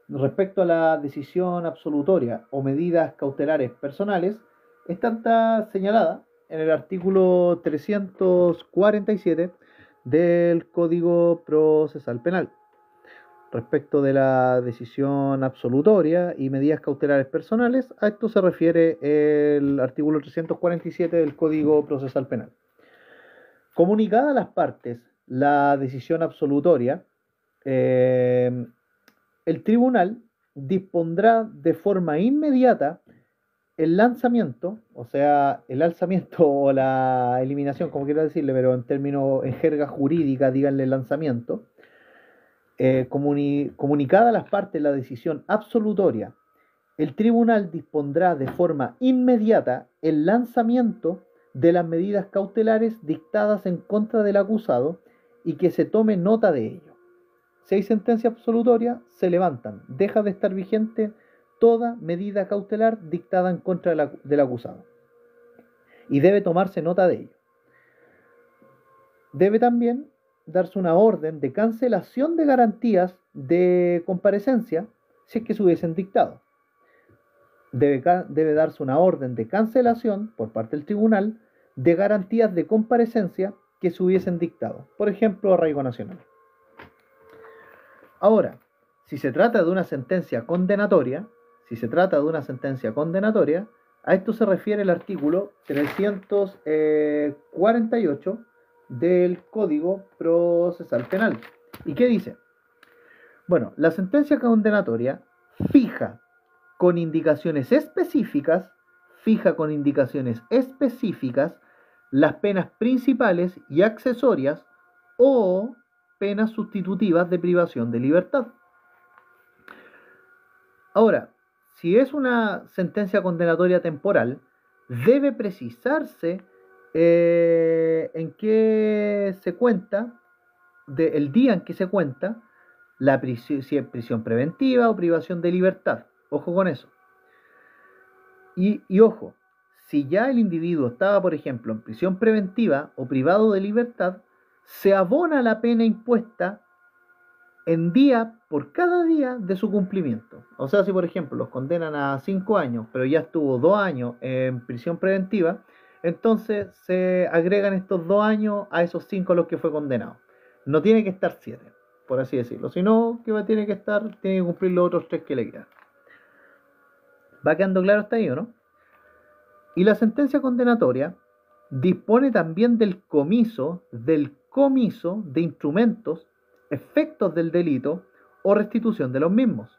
respecto a la decisión absolutoria o medidas cautelares personales, Esta está señalada en el artículo 347 del Código Procesal Penal. Respecto de la decisión absolutoria y medidas cautelares personales, a esto se refiere el artículo 347 del Código Procesal Penal. Comunicada a las partes la decisión absolutoria, el tribunal dispondrá de forma inmediata el lanzamiento, o sea, el alzamiento o la eliminación, como quiera decirle, pero en jerga jurídica, díganle lanzamiento, comunicada a las partes la decisión absolutoria, el tribunal dispondrá de forma inmediata el lanzamiento de las medidas cautelares dictadas en contra del acusado y que se tome nota de ello. Si hay sentencia absolutoria, se levantan, deja de estar vigente toda medida cautelar dictada en contra del acusado y debe tomarse nota de ello. Debe también darse una orden de cancelación de garantías de comparecencia si es que se hubiesen dictado. Debe darse una orden de cancelación por parte del tribunal de garantías de comparecencia que se hubiesen dictado, por ejemplo, arraigo nacional. Ahora, si se trata de una sentencia condenatoria, a esto se refiere el artículo 348 del Código Procesal Penal. ¿Y qué dice? Bueno, la sentencia condenatoria fija con indicaciones específicas las penas principales y accesorias o penas sustitutivas de privación de libertad. Ahora, si es una sentencia condenatoria temporal, debe precisarse en qué se cuenta, el día en que se cuenta, si es prisión preventiva o privación de libertad. Ojo con eso. Y ojo, si ya el individuo estaba, por ejemplo, en prisión preventiva o privado de libertad, se abona la pena impuesta en día por cada día de su cumplimiento. O sea, si por ejemplo los condenan a 5 años, pero ya estuvo 2 años en prisión preventiva, entonces se agregan estos 2 años a esos 5 a los que fue condenado. No tiene que estar 7, por así decirlo. Sino que tiene que cumplir los otros 3 que le quedan. ¿Va quedando claro hasta ahí o no? Y la sentencia condenatoria dispone también del comiso de instrumentos, efectos del delito o restitución de los mismos.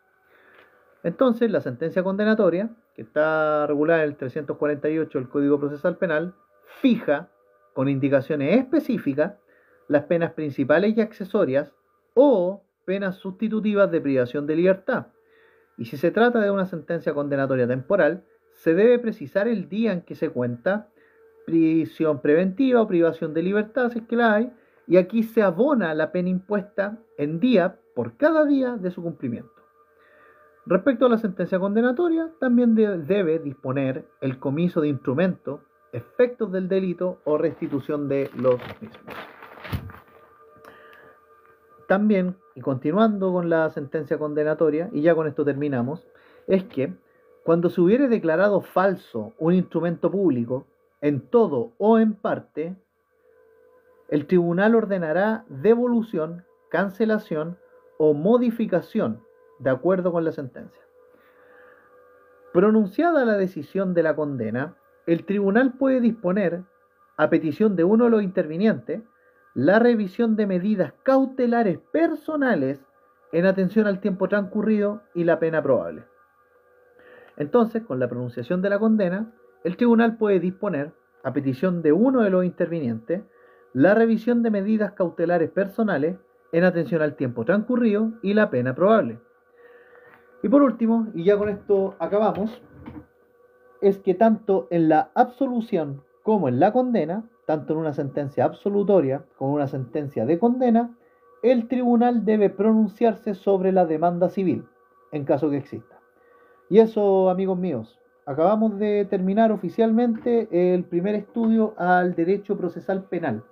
Entonces, la sentencia condenatoria, que está regulada en el 348 del Código Procesal Penal, fija con indicaciones específicas las penas principales y accesorias o penas sustitutivas de privación de libertad. Y si se trata de una sentencia condenatoria temporal, se debe precisar el día en que se cuenta prisión preventiva o privación de libertad, si es que la hay, y aquí se abona la pena impuesta en día por cada día de su cumplimiento. Respecto a la sentencia condenatoria, también debe disponer el comiso de instrumentos, efectos del delito o restitución de los mismos. También, y continuando con la sentencia condenatoria, y ya con esto terminamos, es que cuando se hubiere declarado falso un instrumento público, en todo o en parte, el tribunal ordenará devolución, cancelación o modificación de acuerdo con la sentencia. Pronunciada la decisión de la condena, el tribunal puede disponer, a petición de uno de los intervinientes, la revisión de medidas cautelares personales en atención al tiempo transcurrido y la pena probable. Entonces, con la pronunciación de la condena, el tribunal puede disponer, a petición de uno de los intervinientes, la revisión de medidas cautelares personales en atención al tiempo transcurrido y la pena probable. Y por último, y ya con esto acabamos, es que tanto en la absolución como en la condena, tanto en una sentencia absolutoria como en una sentencia de condena, el tribunal debe pronunciarse sobre la demanda civil, en caso que exista. Y eso, amigos míos, acabamos de terminar oficialmente el primer estudio al derecho procesal penal,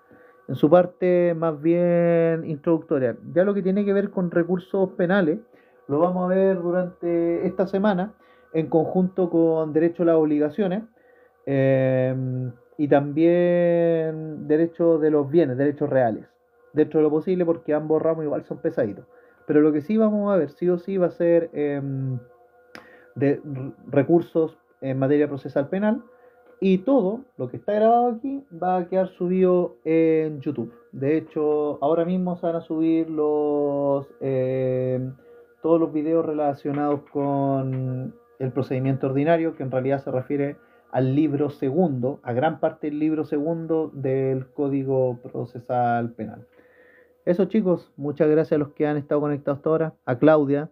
en su parte más bien introductoria. Ya lo que tiene que ver con recursos penales, lo vamos a ver durante esta semana, en conjunto con derecho a las obligaciones, Y también derechos de los bienes, derechos reales, dentro de lo posible, porque ambos ramos igual son pesaditos. Pero lo que sí vamos a ver, sí o sí, va a ser recursos en materia procesal penal. Y todo lo que está grabado aquí va a quedar subido en YouTube. De hecho, ahora mismo se van a subir todos los videos relacionados con el procedimiento ordinario, que en realidad se refiere al libro segundo, a gran parte del libro segundo del Código Procesal Penal. Eso, chicos, muchas gracias a los que han estado conectados hasta ahora, a Claudia,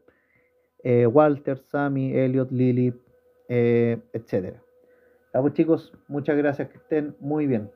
Walter, Sammy, Elliot, Lily, etcétera. Ya pues, chicos, muchas gracias, que estén muy bien.